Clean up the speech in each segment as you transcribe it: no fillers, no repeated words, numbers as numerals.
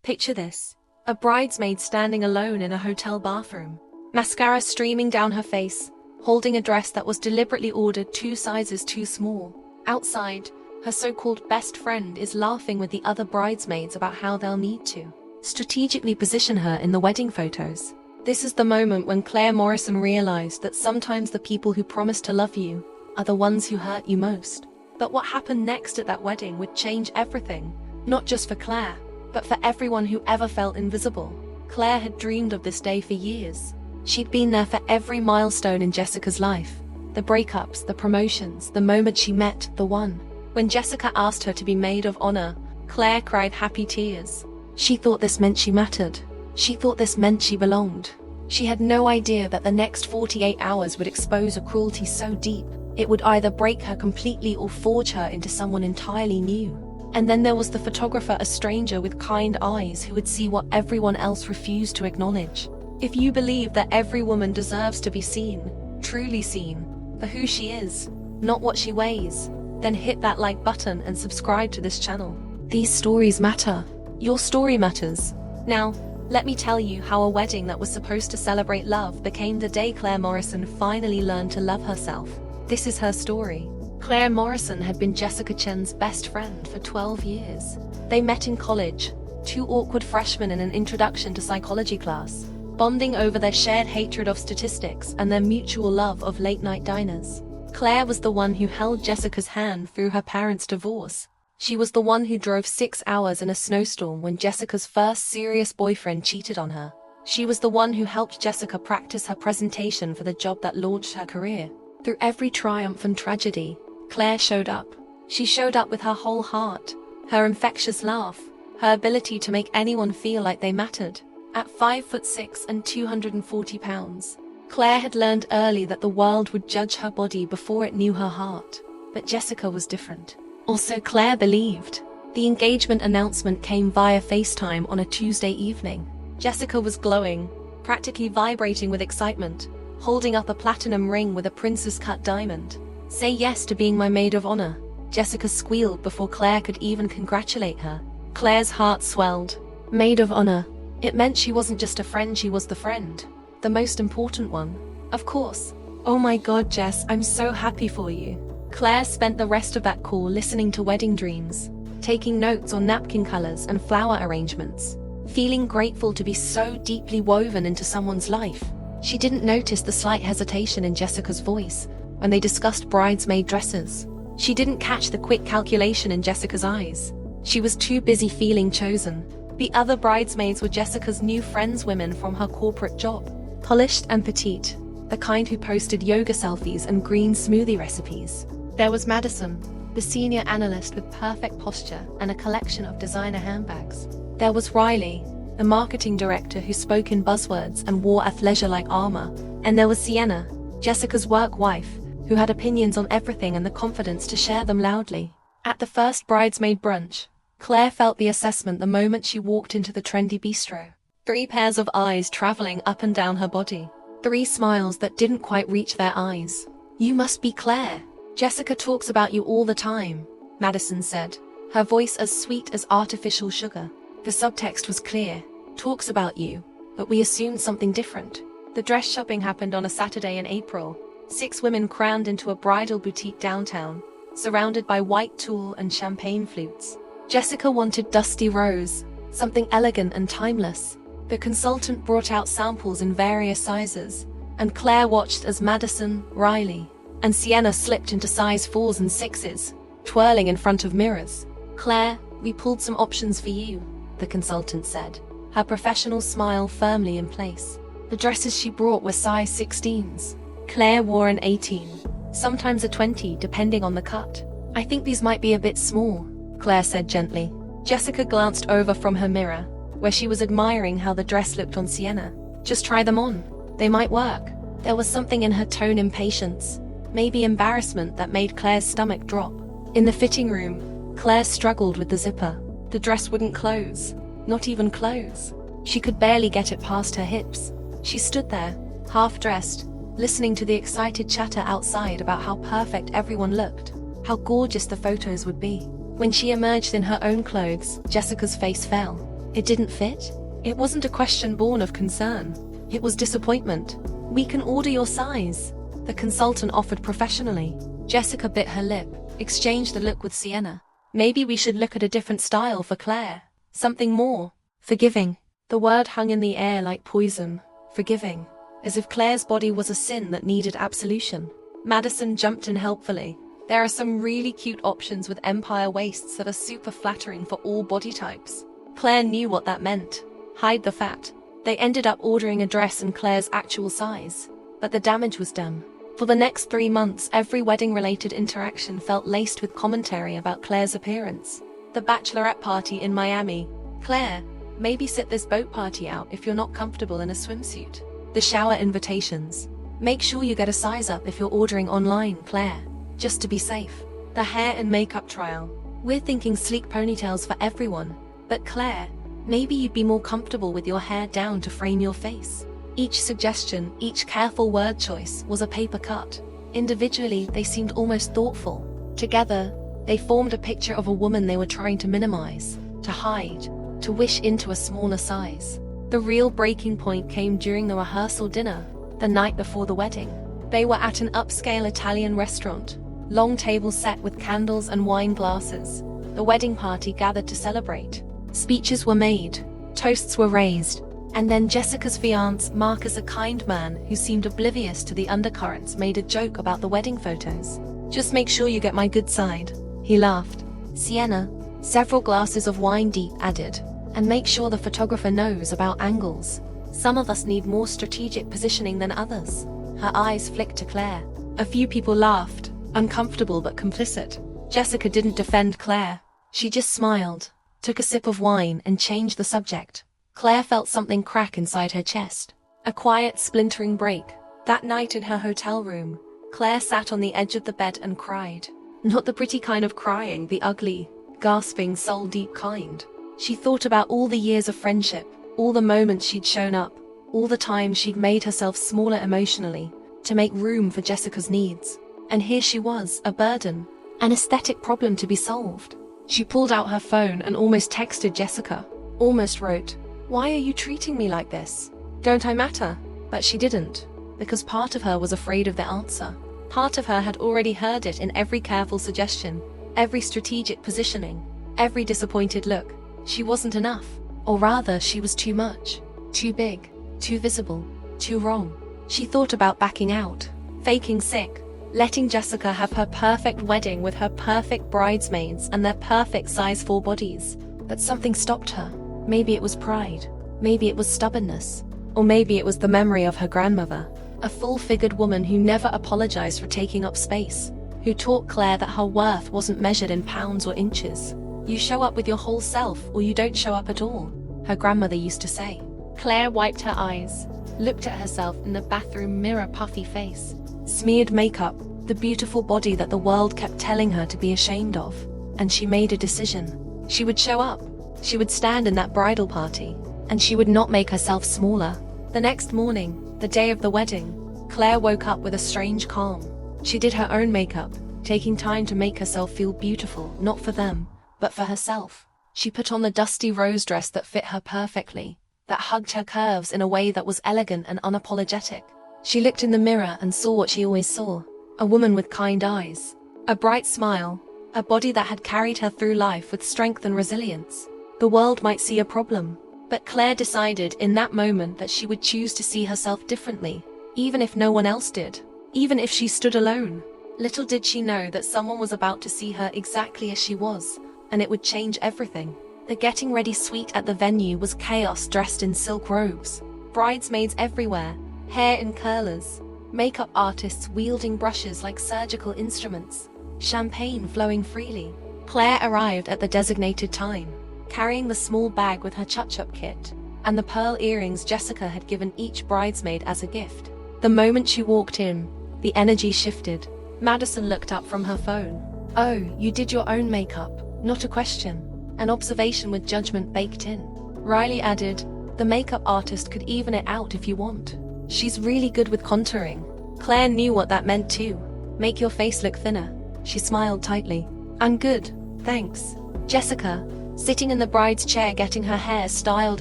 Picture this. A bridesmaid standing alone in a hotel bathroom. Mascara streaming down her face, holding a dress that was deliberately ordered 2 sizes too small. Outside, her so-called best friend is laughing with the other bridesmaids about how they'll need to strategically position her in the wedding photos. This is the moment when Claire Morrison realized that sometimes the people who promise to love you are the ones who hurt you most. But what happened next at that wedding would change everything, not just for Claire, but for everyone who ever felt invisible. Claire had dreamed of this day for years. She'd been there for every milestone in Jessica's life. The breakups, the promotions, the moment she met the one. When Jessica asked her to be maid of honor, Claire cried happy tears. She thought this meant she mattered. She thought this meant she belonged. She had no idea that the next 48 hours would expose a cruelty so deep, it would either break her completely or forge her into someone entirely new. And then there was the photographer, a stranger with kind eyes who would see what everyone else refused to acknowledge. If you believe that every woman deserves to be seen, truly seen, for who she is, not what she weighs, then hit that like button and subscribe to this channel. These stories matter. Your story matters. Now, let me tell you how a wedding that was supposed to celebrate love became the day Claire Morrison finally learned to love herself. This is her story. Claire Morrison had been Jessica Chen's best friend for 12 years. They met in college, 2 awkward freshmen in an introduction to psychology class, bonding over their shared hatred of statistics and their mutual love of late-night diners. Claire was the one who held Jessica's hand through her parents' divorce. She was the one who drove 6 hours in a snowstorm when Jessica's first serious boyfriend cheated on her. She was the one who helped Jessica practice her presentation for the job that launched her career. Through every triumph and tragedy, Claire showed up. She showed up with her whole heart, her infectious laugh, her ability to make anyone feel like they mattered. At 5'6" and 240 pounds, Claire had learned early that the world would judge her body before it knew her heart. But Jessica was different. Also, Claire believed. The engagement announcement came via FaceTime on a Tuesday evening. Jessica was glowing, practically vibrating with excitement, holding up a platinum ring with a princess-cut diamond. "Say yes to being my maid of honor," Jessica squealed before Claire could even congratulate her. Claire's heart swelled. Maid of honor. It meant she wasn't just a friend, she was the friend. The most important one. Of course. "Oh my God, Jess, I'm so happy for you." Claire spent the rest of that call listening to wedding dreams, taking notes on napkin colors and flower arrangements, feeling grateful to be so deeply woven into someone's life. She didn't notice the slight hesitation in Jessica's voice when they discussed bridesmaid dresses. She didn't catch the quick calculation in Jessica's eyes. She was too busy feeling chosen. The other bridesmaids were Jessica's new friends, women from her corporate job, polished and petite, the kind who posted yoga selfies and green smoothie recipes. There was Madison, the senior analyst with perfect posture and a collection of designer handbags. There was Riley, the marketing director who spoke in buzzwords and wore athleisure-like armor. And there was Sienna, Jessica's work wife, who had opinions on everything and the confidence to share them loudly. At the first bridesmaid brunch, Claire felt the assessment the moment she walked into the trendy bistro. 3 pairs of eyes traveling up and down her body. 3 smiles that didn't quite reach their eyes. "You must be Claire. Jessica talks about you all the time," Madison said, her voice as sweet as artificial sugar. The subtext was clear. "Talks about you, but we assumed something different." The dress shopping happened on a Saturday in April. 6 women crammed into a bridal boutique downtown, surrounded by white tulle and champagne flutes. Jessica wanted dusty rose, something elegant and timeless. The consultant brought out samples in various sizes, and Claire watched as Madison, Riley, and Sienna slipped into size 4s and 6s, twirling in front of mirrors. "Claire, we pulled some options for you," the consultant said, her professional smile firmly in place. The dresses she brought were size 16s. Claire wore an 18, sometimes a 20 depending on the cut. "I think these might be a bit small," Claire said gently. Jessica glanced over from her mirror, where she was admiring how the dress looked on Sienna. "Just try them on. They might work." There was something in her tone, impatience, maybe embarrassment, that made Claire's stomach drop. In the fitting room, Claire struggled with the zipper. The dress wouldn't close, not even close. She could barely get it past her hips. She stood there, half-dressed, listening to the excited chatter outside about how perfect everyone looked, how gorgeous the photos would be. When she emerged in her own clothes, Jessica's face fell. It didn't fit? It wasn't a question born of concern. It was disappointment. We can order your size, the consultant offered professionally. Jessica bit her lip, exchanged a look with Sienna. Maybe we should look at a different style for Claire. Something more forgiving. The word hung in the air like poison. Forgiving. As if Claire's body was a sin that needed absolution. Madison jumped in helpfully. There are some really cute options with empire waists that are super flattering for all body types. Claire knew what that meant. Hide the fat. They ended up ordering a dress in Claire's actual size. But the damage was done. For the next 3 months, every wedding-related interaction felt laced with commentary about Claire's appearance. The bachelorette party in Miami. Claire, maybe sit this boat party out if you're not comfortable in a swimsuit. The shower invitations. Make sure you get a size up if you're ordering online, Claire. Just to be safe. The hair and makeup trial. We're thinking sleek ponytails for everyone. But Claire, maybe you'd be more comfortable with your hair down to frame your face. Each suggestion, each careful word choice was a paper cut. Individually, they seemed almost thoughtful. Together, they formed a picture of a woman they were trying to minimize, to hide, to wish into a smaller size. The real breaking point came during the rehearsal dinner, the night before the wedding. They were at an upscale Italian restaurant. Long tables set with candles and wine glasses. The wedding party gathered to celebrate. Speeches were made, toasts were raised, and then Jessica's fiancé, Marcus, a kind man who seemed oblivious to the undercurrents, made a joke about the wedding photos. Just make sure you get my good side. He laughed. Sienna, several glasses of wine deep, added, and make sure the photographer knows about angles. Some of us need more strategic positioning than others. Her eyes flicked to Claire. A few people laughed, uncomfortable but complicit. Jessica didn't defend Claire. She just smiled, took a sip of wine, and changed the subject. Claire felt something crack inside her chest. A quiet, splintering break. That night in her hotel room, Claire sat on the edge of the bed and cried. Not the pretty kind of crying, the ugly, gasping, soul-deep kind. She thought about all the years of friendship, all the moments she'd shown up, all the time she'd made herself smaller emotionally, to make room for Jessica's needs. And here she was, a burden, an aesthetic problem to be solved. She pulled out her phone and almost texted Jessica. Almost wrote, "Why are you treating me like this? Don't I matter?" But she didn't, because part of her was afraid of the answer. Part of her had already heard it in every careful suggestion, every strategic positioning, every disappointed look. She wasn't enough. Or rather, she was too much. Too big. Too visible. Too wrong. She thought about backing out. Faking sick. Letting Jessica have her perfect wedding with her perfect bridesmaids and their perfect size 4 bodies. But something stopped her. Maybe it was pride. Maybe it was stubbornness. Or maybe it was the memory of her grandmother. A full-figured woman who never apologized for taking up space. Who taught Claire that her worth wasn't measured in pounds or inches. You show up with your whole self, or you don't show up at all, her grandmother used to say. Claire wiped her eyes, looked at herself in the bathroom mirror, puffy face, smeared makeup, the beautiful body that the world kept telling her to be ashamed of. And she made a decision. She would show up. She would stand in that bridal party. And she would not make herself smaller. The next morning, the day of the wedding, Claire woke up with a strange calm. She did her own makeup, taking time to make herself feel beautiful, not for them, but for herself. She put on the dusty rose dress that fit her perfectly, that hugged her curves in a way that was elegant and unapologetic. She looked in the mirror and saw what she always saw, a woman with kind eyes, a bright smile, a body that had carried her through life with strength and resilience. The world might see a problem, but Claire decided in that moment that she would choose to see herself differently, even if no one else did, even if she stood alone. Little did she know that someone was about to see her exactly as she was, and it would change everything. The getting ready suite at the venue was chaos dressed in silk robes. Bridesmaids everywhere, hair in curlers, makeup artists wielding brushes like surgical instruments, champagne flowing freely. Claire arrived at the designated time, carrying the small bag with her touch-up kit, and the pearl earrings Jessica had given each bridesmaid as a gift. The moment she walked in, the energy shifted. Madison looked up from her phone. "Oh, you did your own makeup." Not a question. An observation with judgment baked in. Riley added, "The makeup artist could even it out if you want. She's really good with contouring." Claire knew what that meant too. Make your face look thinner. She smiled tightly. "I'm good, thanks." Jessica, sitting in the bride's chair getting her hair styled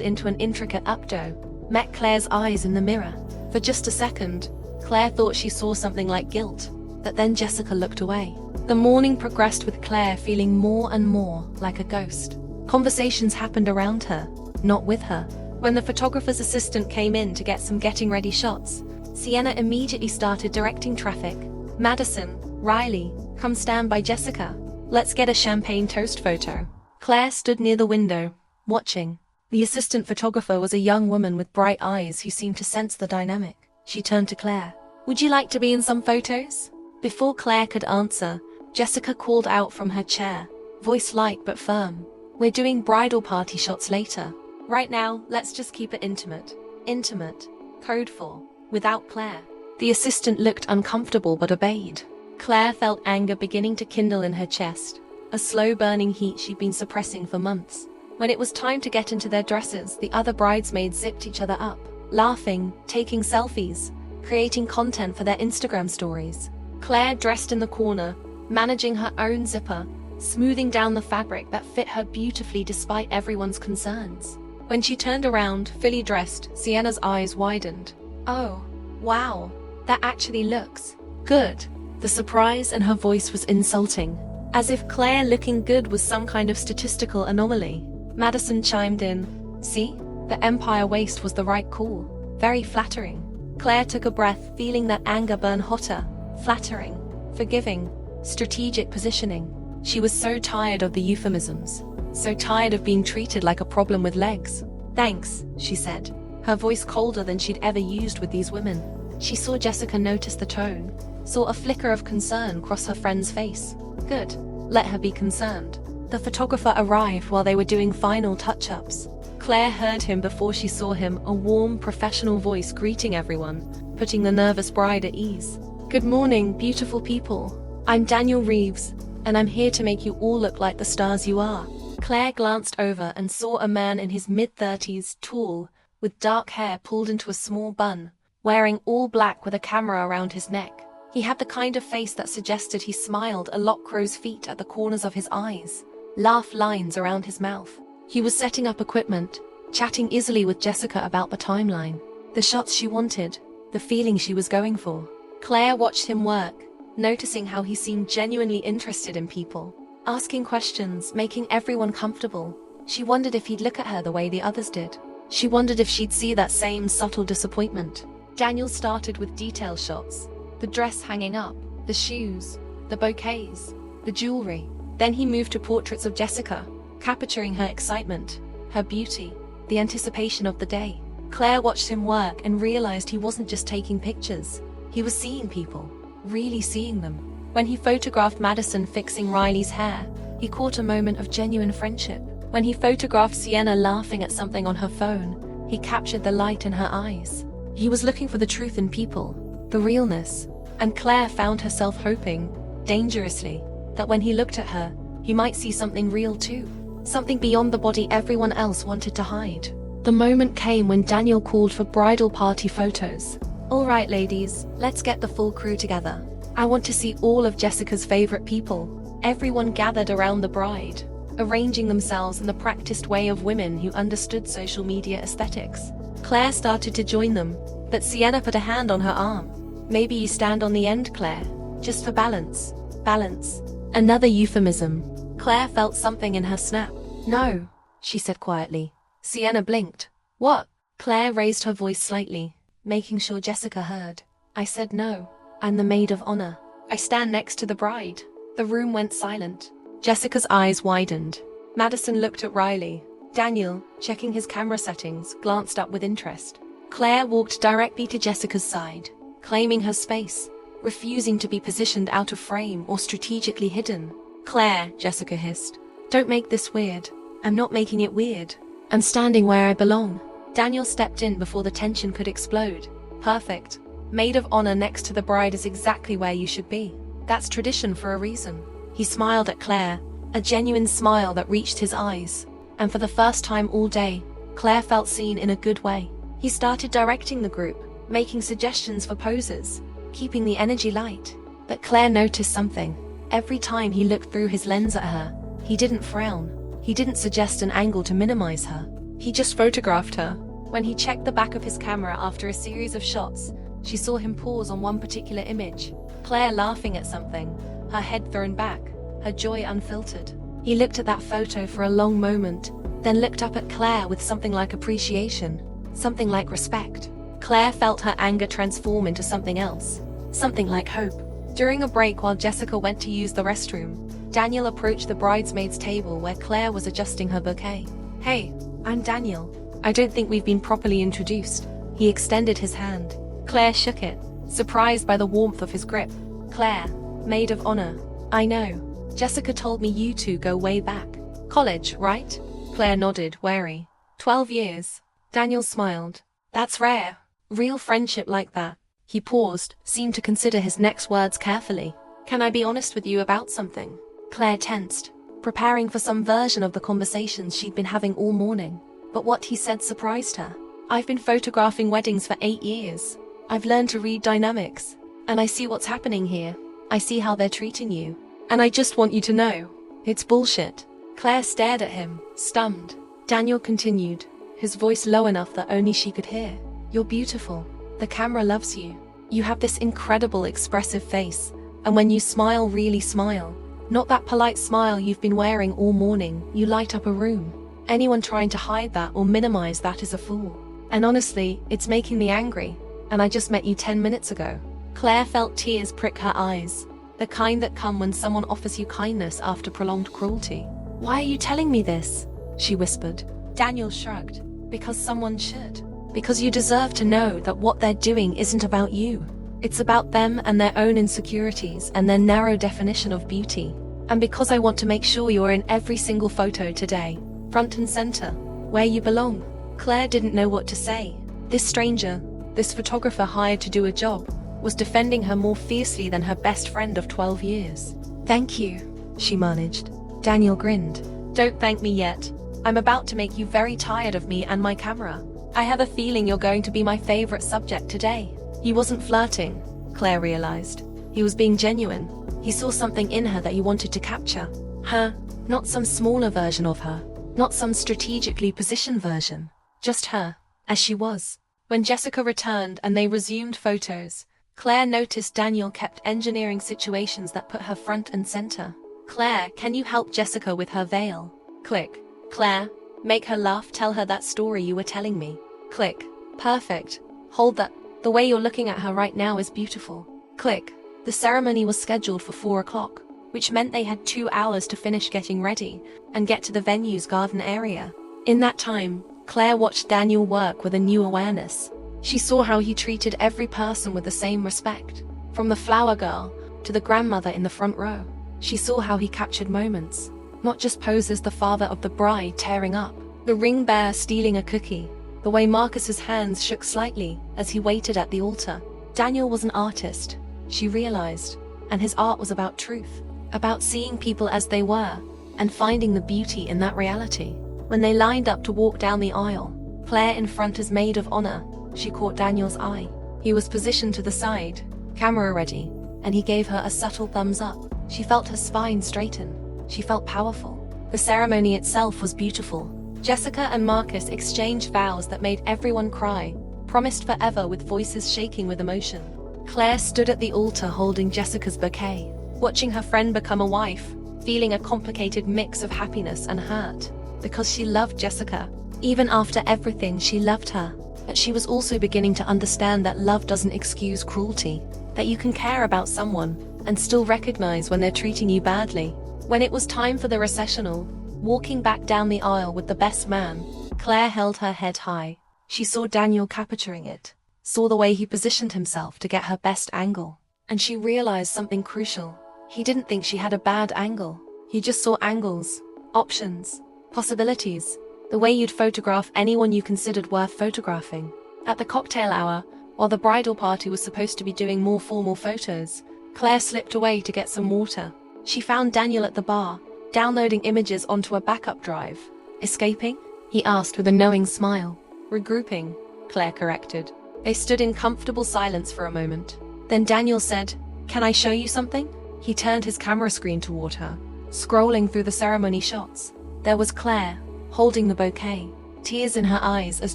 into an intricate updo, met Claire's eyes in the mirror. For just a second, Claire thought she saw something like guilt, but then Jessica looked away. The morning progressed with Claire feeling more and more like a ghost. Conversations happened around her, not with her. When the photographer's assistant came in to get some getting ready shots, Sienna immediately started directing traffic. Madison, Riley, come stand by Jessica. Let's get a champagne toast photo. Claire stood near the window, watching. The assistant photographer was a young woman with bright eyes who seemed to sense the dynamic. She turned to Claire. Would you like to be in some photos? Before Claire could answer, Jessica called out from her chair, voice light but firm. We're doing bridal party shots later. Right now, let's just keep it intimate. Intimate. Code 4. Without Claire. The assistant looked uncomfortable but obeyed. Claire felt anger beginning to kindle in her chest, a slow-burning heat she'd been suppressing for months. When it was time to get into their dresses, the other bridesmaids zipped each other up, laughing, taking selfies, creating content for their Instagram stories. Claire dressed in the corner, managing her own zipper, smoothing down the fabric that fit her beautifully despite everyone's concerns. When she turned around, fully dressed, Sienna's eyes widened. Oh, wow, that actually looks good. The surprise in her voice was insulting, as if Claire looking good was some kind of statistical anomaly. Madison chimed in. See, the empire waist was the right call. Very flattering. Claire took a breath, feeling that anger burn hotter. Flattering, forgiving, strategic positioning. She was so tired of the euphemisms, so tired of being treated like a problem with legs. Thanks, she said, her voice colder than she'd ever used with these women. She saw Jessica notice the tone, saw a flicker of concern cross her friend's face. Good, let her be concerned. The photographer arrived while they were doing final touch-ups. Claire heard him before she saw him, a warm, professional voice greeting everyone, putting the nervous bride at ease. Good morning, beautiful people. I'm Daniel Reeves, and I'm here to make you all look like the stars you are. Claire glanced over and saw a man in his mid-30s, tall, with dark hair pulled into a small bun, wearing all black with a camera around his neck. He had the kind of face that suggested he smiled, a lock crow's feet at the corners of his eyes, laugh lines around his mouth. He was setting up equipment, chatting easily with Jessica about the timeline, the shots she wanted, the feeling she was going for. Claire watched him work, noticing how he seemed genuinely interested in people, asking questions, making everyone comfortable. She wondered if he'd look at her the way the others did. She wondered if she'd see that same subtle disappointment. Daniel started with detail shots, the dress hanging up, the shoes, the bouquets, the jewelry. Then he moved to portraits of Jessica, capturing her excitement, her beauty, the anticipation of the day. Claire watched him work and realized he wasn't just taking pictures. He was seeing people, really seeing them. When he photographed Madison fixing Riley's hair, he caught a moment of genuine friendship. When he photographed Sienna laughing at something on her phone, he captured the light in her eyes. He was looking for the truth in people, the realness. And Claire found herself hoping, dangerously, that when he looked at her, he might see something real too. Something beyond the body everyone else wanted to hide. The moment came when Daniel called for bridal party photos. All right, ladies, let's get the full crew together. I want to see all of Jessica's favorite people. Everyone gathered around the bride, arranging themselves in the practiced way of women who understood social media aesthetics. Claire started to join them, but Sienna put a hand on her arm. Maybe you stand on the end, Claire, just for balance. Balance. Another euphemism. Claire felt something in her snap. No, she said quietly. Sienna blinked. What? Claire raised her voice slightly, making sure Jessica heard. I said no. I'm the maid of honor. I stand next to the bride. The room went silent. Jessica's eyes widened. Madison looked at Riley. Daniel, checking his camera settings, glanced up with interest. Claire walked directly to Jessica's side, claiming her space, refusing to be positioned out of frame or strategically hidden. Claire, Jessica hissed. Don't make this weird. I'm not making it weird. I'm standing where I belong. Daniel stepped in before the tension could explode. Perfect. Maid of honor next to the bride is exactly where you should be. That's tradition for a reason. He smiled at Claire, a genuine smile that reached his eyes. And for the first time all day, Claire felt seen in a good way. He started directing the group, making suggestions for poses, keeping the energy light. But Claire noticed something. Every time he looked through his lens at her, he didn't frown. He didn't suggest an angle to minimize her. He just photographed her. When he checked the back of his camera after a series of shots, she saw him pause on one particular image. Claire laughing at something, her head thrown back, her joy unfiltered. He looked at that photo for a long moment, then looked up at Claire with something like appreciation, something like respect. Claire felt her anger transform into something else, something like hope. During a break while Jessica went to use the restroom, Daniel approached the bridesmaid's table where Claire was adjusting her bouquet. "Hey, I'm Daniel. I don't think we've been properly introduced." He extended his hand. Claire shook it, surprised by the warmth of his grip. "Claire, maid of honor. I know. Jessica told me you two go way back. College, right?" Claire nodded, wary. 12 years. Daniel smiled. "That's rare. Real friendship like that." He paused, seemed to consider his next words carefully. "Can I be honest with you about something?" Claire tensed, preparing for some version of the conversations she'd been having all morning. But what he said surprised her. "I've been photographing weddings for 8 years. I've learned to read dynamics. And I see what's happening here. I see how they're treating you. And I just want you to know, it's bullshit." Claire stared at him, stunned. Daniel continued, his voice low enough that only she could hear. "You're beautiful. The camera loves you. You have this incredible expressive face. And when you smile, really smile. Not that polite smile you've been wearing all morning, you light up a room. Anyone trying to hide that or minimize that is a fool. And honestly, it's making me angry. And I just met you 10 minutes ago." Claire felt tears prick her eyes, the kind that come when someone offers you kindness after prolonged cruelty. "Why are you telling me this?" she whispered. Daniel shrugged. "Because someone should. Because you deserve to know that what they're doing isn't about you. It's about them and their own insecurities and their narrow definition of beauty. And because I want to make sure you're in every single photo today, front and center, where you belong." Claire didn't know what to say. This stranger, this photographer hired to do a job, was defending her more fiercely than her best friend of 12 years. "Thank you," she managed. Daniel grinned. "Don't thank me yet. I'm about to make you very tired of me and my camera. I have a feeling you're going to be my favorite subject today." He wasn't flirting, Claire realized. He was being genuine. He saw something in her that he wanted to capture. Her, not some smaller version of her, not some strategically positioned version. Just her, as she was. When Jessica returned and they resumed photos, Claire noticed Daniel kept engineering situations that put her front and center. "Claire, can you help Jessica with her veil?" Click. "Claire, make her laugh, tell her that story you were telling me." Click. "Perfect. Hold that. The way you're looking at her right now is beautiful." Click. The ceremony was scheduled for 4 o'clock, which meant they had 2 hours to finish getting ready and get to the venue's garden area. In that time, Claire watched Daniel work with a new awareness. She saw how he treated every person with the same respect, from the flower girl to the grandmother in the front row. She saw how he captured moments, not just poses the father of the bride tearing up, the ring bearer stealing a cookie, the way Marcus's hands shook slightly as he waited at the altar. Daniel was an artist, she realized, and his art was about truth, about seeing people as they were, and finding the beauty in that reality. When they lined up to walk down the aisle, Claire in front as maid of honor, she caught Daniel's eye. He was positioned to the side, camera ready, and he gave her a subtle thumbs up. She felt her spine straighten. She felt powerful. The ceremony itself was beautiful. Jessica and Marcus exchanged vows that made everyone cry, promised forever with voices shaking with emotion. Claire stood at the altar holding Jessica's bouquet, watching her friend become a wife, feeling a complicated mix of happiness and hurt. Because she loved Jessica. Even after everything, she loved her. But she was also beginning to understand that love doesn't excuse cruelty, that you can care about someone and still recognize when they're treating you badly. When it was time for the recessional, walking back down the aisle with the best man, Claire held her head high. She saw Daniel capturing it, saw the way he positioned himself to get her best angle. And she realized something crucial. He didn't think she had a bad angle. He just saw angles, options, possibilities, the way you'd photograph anyone you considered worth photographing. At the cocktail hour, while the bridal party was supposed to be doing more formal photos, Claire slipped away to get some water. She found Daniel at the bar, downloading images onto a backup drive. "Escaping?" he asked with a knowing smile. "Regrouping," Claire corrected. They stood in comfortable silence for a moment. Then Daniel said, "Can I show you something?" He turned his camera screen toward her, scrolling through the ceremony shots. There was Claire, holding the bouquet, tears in her eyes as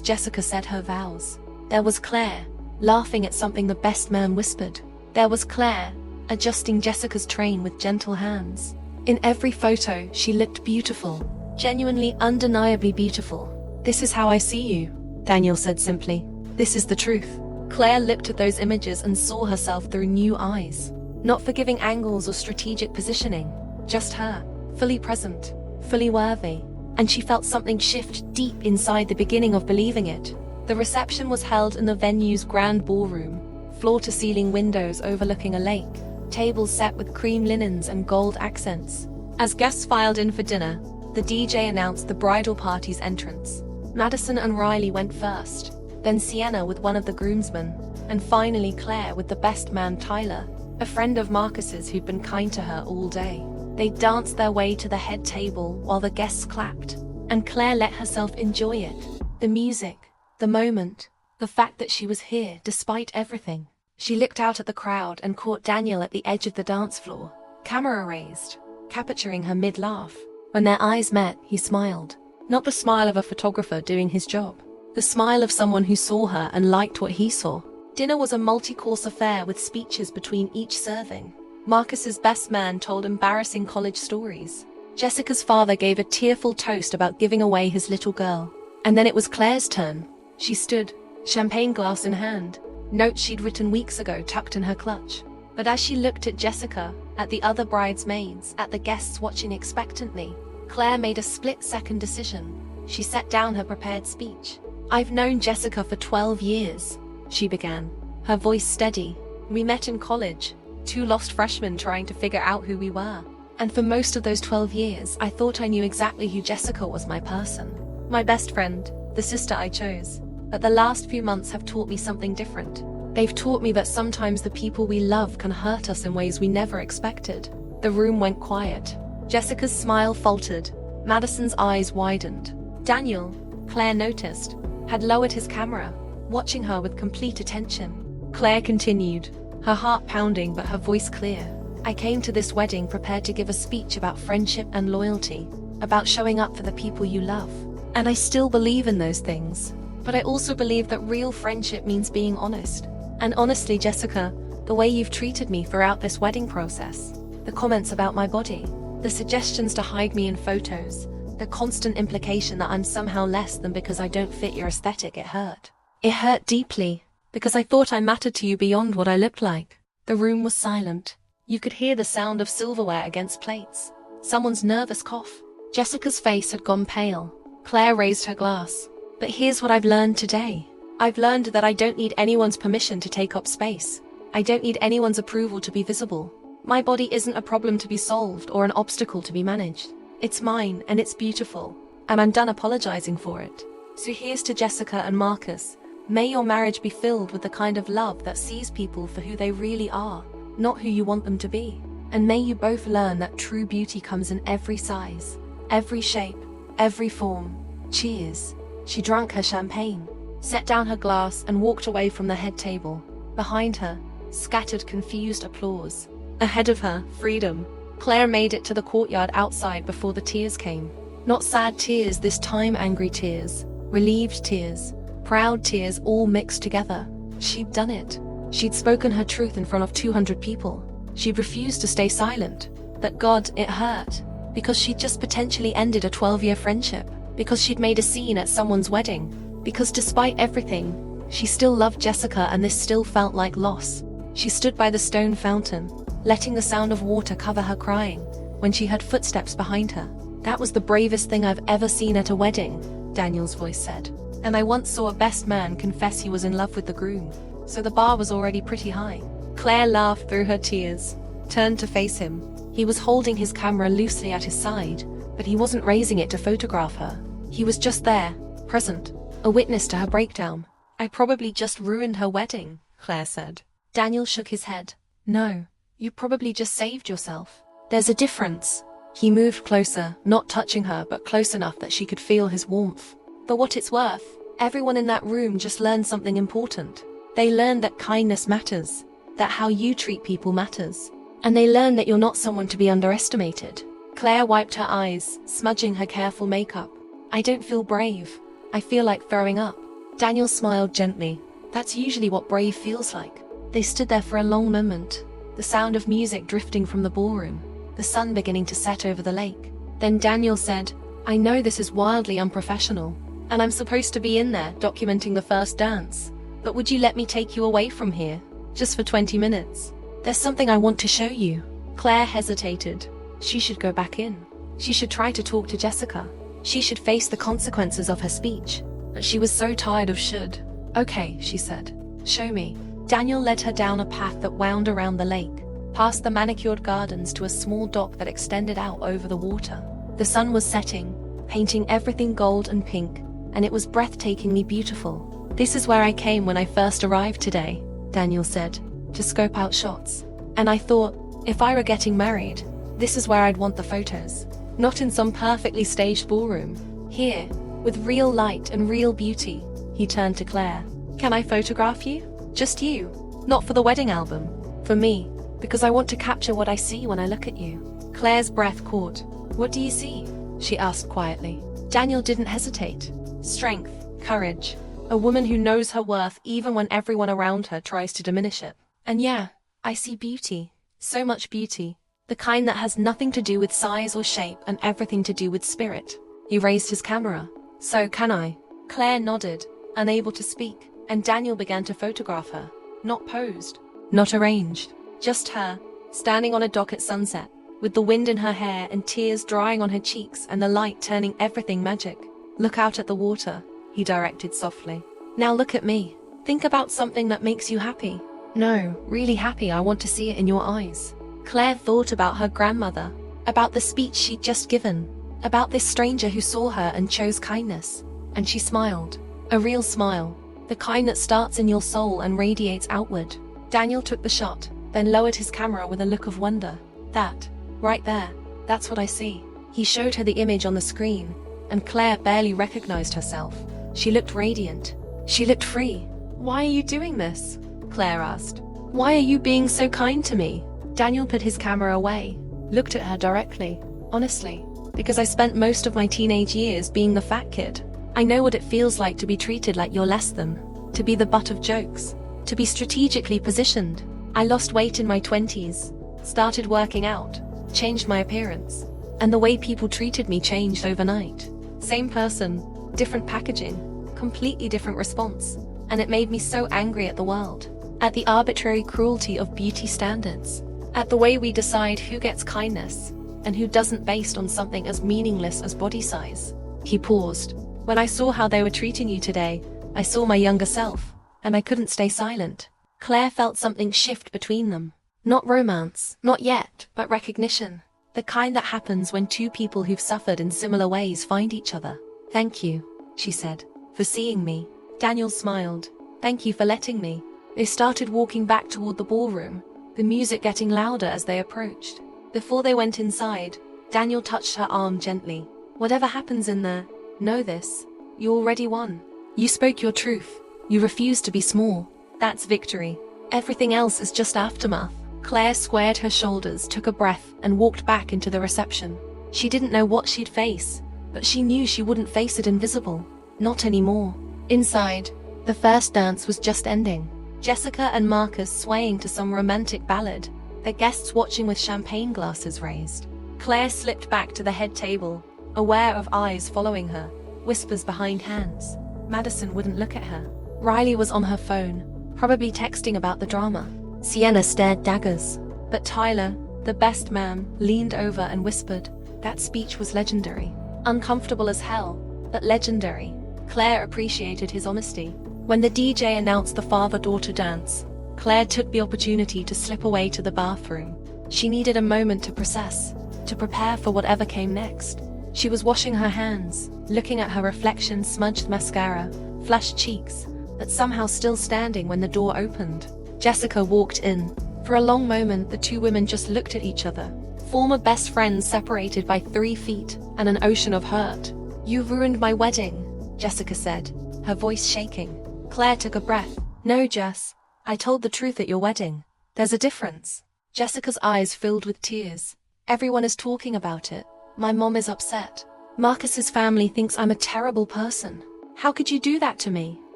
Jessica said her vows. There was Claire, laughing at something the best man whispered. There was Claire, adjusting Jessica's train with gentle hands. In every photo, she looked beautiful, genuinely, undeniably beautiful. "This is how I see you," Daniel said simply. "This is the truth." Claire looked at those images and saw herself through new eyes. Not forgiving angles or strategic positioning, just her, fully present, fully worthy. And she felt something shift deep inside the beginning of believing it. The reception was held in the venue's grand ballroom, floor-to-ceiling windows overlooking a lake, tables set with cream linens and gold accents. As guests filed in for dinner, the DJ announced the bridal party's entrance. Madison and Riley went first, then Sienna with one of the groomsmen, and finally Claire with the best man Tyler, a friend of Marcus's who'd been kind to her all day. They danced their way to the head table while the guests clapped, and Claire let herself enjoy it. The music, the moment, the fact that she was here despite everything. She looked out at the crowd and caught Daniel at the edge of the dance floor, camera raised, capturing her mid-laugh. When their eyes met, he smiled. Not the smile of a photographer doing his job. The smile of someone who saw her and liked what he saw. Dinner was a multi-course affair with speeches between each serving. Marcus's best man told embarrassing college stories. Jessica's father gave a tearful toast about giving away his little girl. And then it was Claire's turn. She stood, champagne glass in hand, notes she'd written weeks ago tucked in her clutch. But as she looked at Jessica, at the other bridesmaids, at the guests watching expectantly, Claire made a split-second decision. She set down her prepared speech. "I've known Jessica for 12 years, she began, her voice steady. "We met in college, two lost freshmen trying to figure out who we were. And for most of those 12 years, I thought I knew exactly who Jessica was, my person. My best friend, the sister I chose. But the last few months have taught me something different. They've taught me that sometimes the people we love can hurt us in ways we never expected." The room went quiet. Jessica's smile faltered. Madison's eyes widened. Daniel, Claire noticed, had lowered his camera, watching her with complete attention. Claire continued, her heart pounding but her voice clear. "I came to this wedding prepared to give a speech about friendship and loyalty, about showing up for the people you love. And I still believe in those things. But I also believe that real friendship means being honest. And honestly, Jessica, the way you've treated me throughout this wedding process, the comments about my body, the suggestions to hide me in photos, the constant implication that I'm somehow less than because I don't fit your aesthetic, it hurt. It hurt deeply, because I thought I mattered to you beyond what I looked like." The room was silent. You could hear the sound of silverware against plates, someone's nervous cough. Jessica's face had gone pale. Claire raised her glass. "But here's what I've learned today. I've learned that I don't need anyone's permission to take up space. I don't need anyone's approval to be visible. My body isn't a problem to be solved or an obstacle to be managed. It's mine and it's beautiful, and I'm done apologizing for it. So here's to Jessica and Marcus. May your marriage be filled with the kind of love that sees people for who they really are, not who you want them to be. And may you both learn that true beauty comes in every size, every shape, every form. Cheers." She drank her champagne, set down her glass and walked away from the head table. Behind her, scattered confused applause. Ahead of her, freedom. Claire made it to the courtyard outside before the tears came. Not sad tears this time, angry tears, relieved tears, proud tears, all mixed together. She'd done it. She'd spoken her truth in front of 200 people. She'd refused to stay silent. But God, it hurt. Because she'd just potentially ended a 12-year friendship. Because she'd made a scene at someone's wedding. Because despite everything, she still loved Jessica and this still felt like loss. She stood by the stone fountain, letting the sound of water cover her crying, when she heard footsteps behind her. "That was the bravest thing I've ever seen at a wedding," Daniel's voice said. "And I once saw a best man confess he was in love with the groom. So the bar was already pretty high." Claire laughed through her tears, turned to face him. He was holding his camera loosely at his side, but he wasn't raising it to photograph her. He was just there, present, a witness to her breakdown. "I probably just ruined her wedding," Claire said. Daniel shook his head. "No, you probably just saved yourself. There's a difference." He moved closer, not touching her, but close enough that she could feel his warmth. For what it's worth, everyone in that room just learned something important. They learned that kindness matters, that how you treat people matters. And they learned that you're not someone to be underestimated. Claire wiped her eyes, smudging her careful makeup. I don't feel brave. I feel like throwing up. Daniel smiled gently. That's usually what brave feels like. They stood there for a long moment, the sound of music drifting from the ballroom, the sun beginning to set over the lake. Then Daniel said, I know this is wildly unprofessional, and I'm supposed to be in there documenting the first dance, but would you let me take you away from here, just for 20 minutes? There's something I want to show you. Claire hesitated. She should go back in. She should try to talk to Jessica. She should face the consequences of her speech. But she was so tired of should. Okay, she said. Show me. Daniel led her down a path that wound around the lake, past the manicured gardens to a small dock that extended out over the water. The sun was setting, painting everything gold and pink, and it was breathtakingly beautiful. This is where I came when I first arrived today, Daniel said, to scope out shots. And I thought, if I were getting married, this is where I'd want the photos. Not in some perfectly staged ballroom. Here, with real light and real beauty. He turned to Claire. Can I photograph you? Just you. Not for the wedding album. For me. Because I want to capture what I see when I look at you. Claire's breath caught. What do you see? She asked quietly. Daniel didn't hesitate. Strength. Courage. A woman who knows her worth even when everyone around her tries to diminish it. And yeah, I see beauty. So much beauty. The kind that has nothing to do with size or shape and everything to do with spirit. He raised his camera. So can I? Claire nodded, unable to speak, and Daniel began to photograph her. Not posed. Not arranged. Just her, standing on a dock at sunset, with the wind in her hair and tears drying on her cheeks and the light turning everything magic. Look out at the water, he directed softly. Now look at me. Think about something that makes you happy. No, really happy. I want to see it in your eyes. Claire thought about her grandmother, about the speech she'd just given, about this stranger who saw her and chose kindness. And she smiled. A real smile. The kind that starts in your soul and radiates outward. Daniel took the shot, then lowered his camera with a look of wonder. That, right there, that's what I see. He showed her the image on the screen, and Claire barely recognized herself. She looked radiant. She looked free. Why are you doing this? Claire asked. Why are you being so kind to me? Daniel put his camera away, looked at her directly. Honestly, because I spent most of my teenage years being the fat kid. I know what it feels like to be treated like you're less than, to be the butt of jokes, to be strategically positioned. I lost weight in my 20s, started working out, changed my appearance, and the way people treated me changed overnight. Same person, different packaging, completely different response, and it made me so angry at the world, at the arbitrary cruelty of beauty standards, at the way we decide who gets kindness and who doesn't based on something as meaningless as body size. He paused. When I saw how they were treating you today, I saw my younger self, and I couldn't stay silent. Claire felt something shift between them. Not romance, not yet, but recognition. The kind that happens when two people who've suffered in similar ways find each other. Thank you, she said, for seeing me. Daniel smiled. Thank you for letting me. They started walking back toward the ballroom, the music getting louder as they approached. Before they went inside, Daniel touched her arm gently. Whatever happens in there, know this. You already won. You spoke your truth. You refused to be small. That's victory. Everything else is just aftermath. Claire squared her shoulders, took a breath, and walked back into the reception. She didn't know what she'd face, but she knew she wouldn't face it invisible. Not anymore. Inside, the first dance was just ending. Jessica and Marcus swaying to some romantic ballad, their guests watching with champagne glasses raised. Claire slipped back to the head table, aware of eyes following her, whispers behind hands. Madison wouldn't look at her. Riley was on her phone, probably texting about the drama. Sienna stared daggers. But Tyler, the best man, leaned over and whispered. That speech was legendary. Uncomfortable as hell, but legendary. Claire appreciated his honesty. When the DJ announced the father-daughter dance, Claire took the opportunity to slip away to the bathroom. She needed a moment to process, to prepare for whatever came next. She was washing her hands, looking at her reflection, smudged mascara, flushed cheeks, but somehow still standing when the door opened. Jessica walked in. For a long moment, the two women just looked at each other. Former best friends separated by 3 feet and an ocean of hurt. "You've ruined my wedding," Jessica said, her voice shaking. Claire took a breath. "No, Jess. I told the truth at your wedding. There's a difference." Jessica's eyes filled with tears. Everyone is talking about it. My mom is upset. Marcus's family thinks I'm a terrible person. How could you do that to me?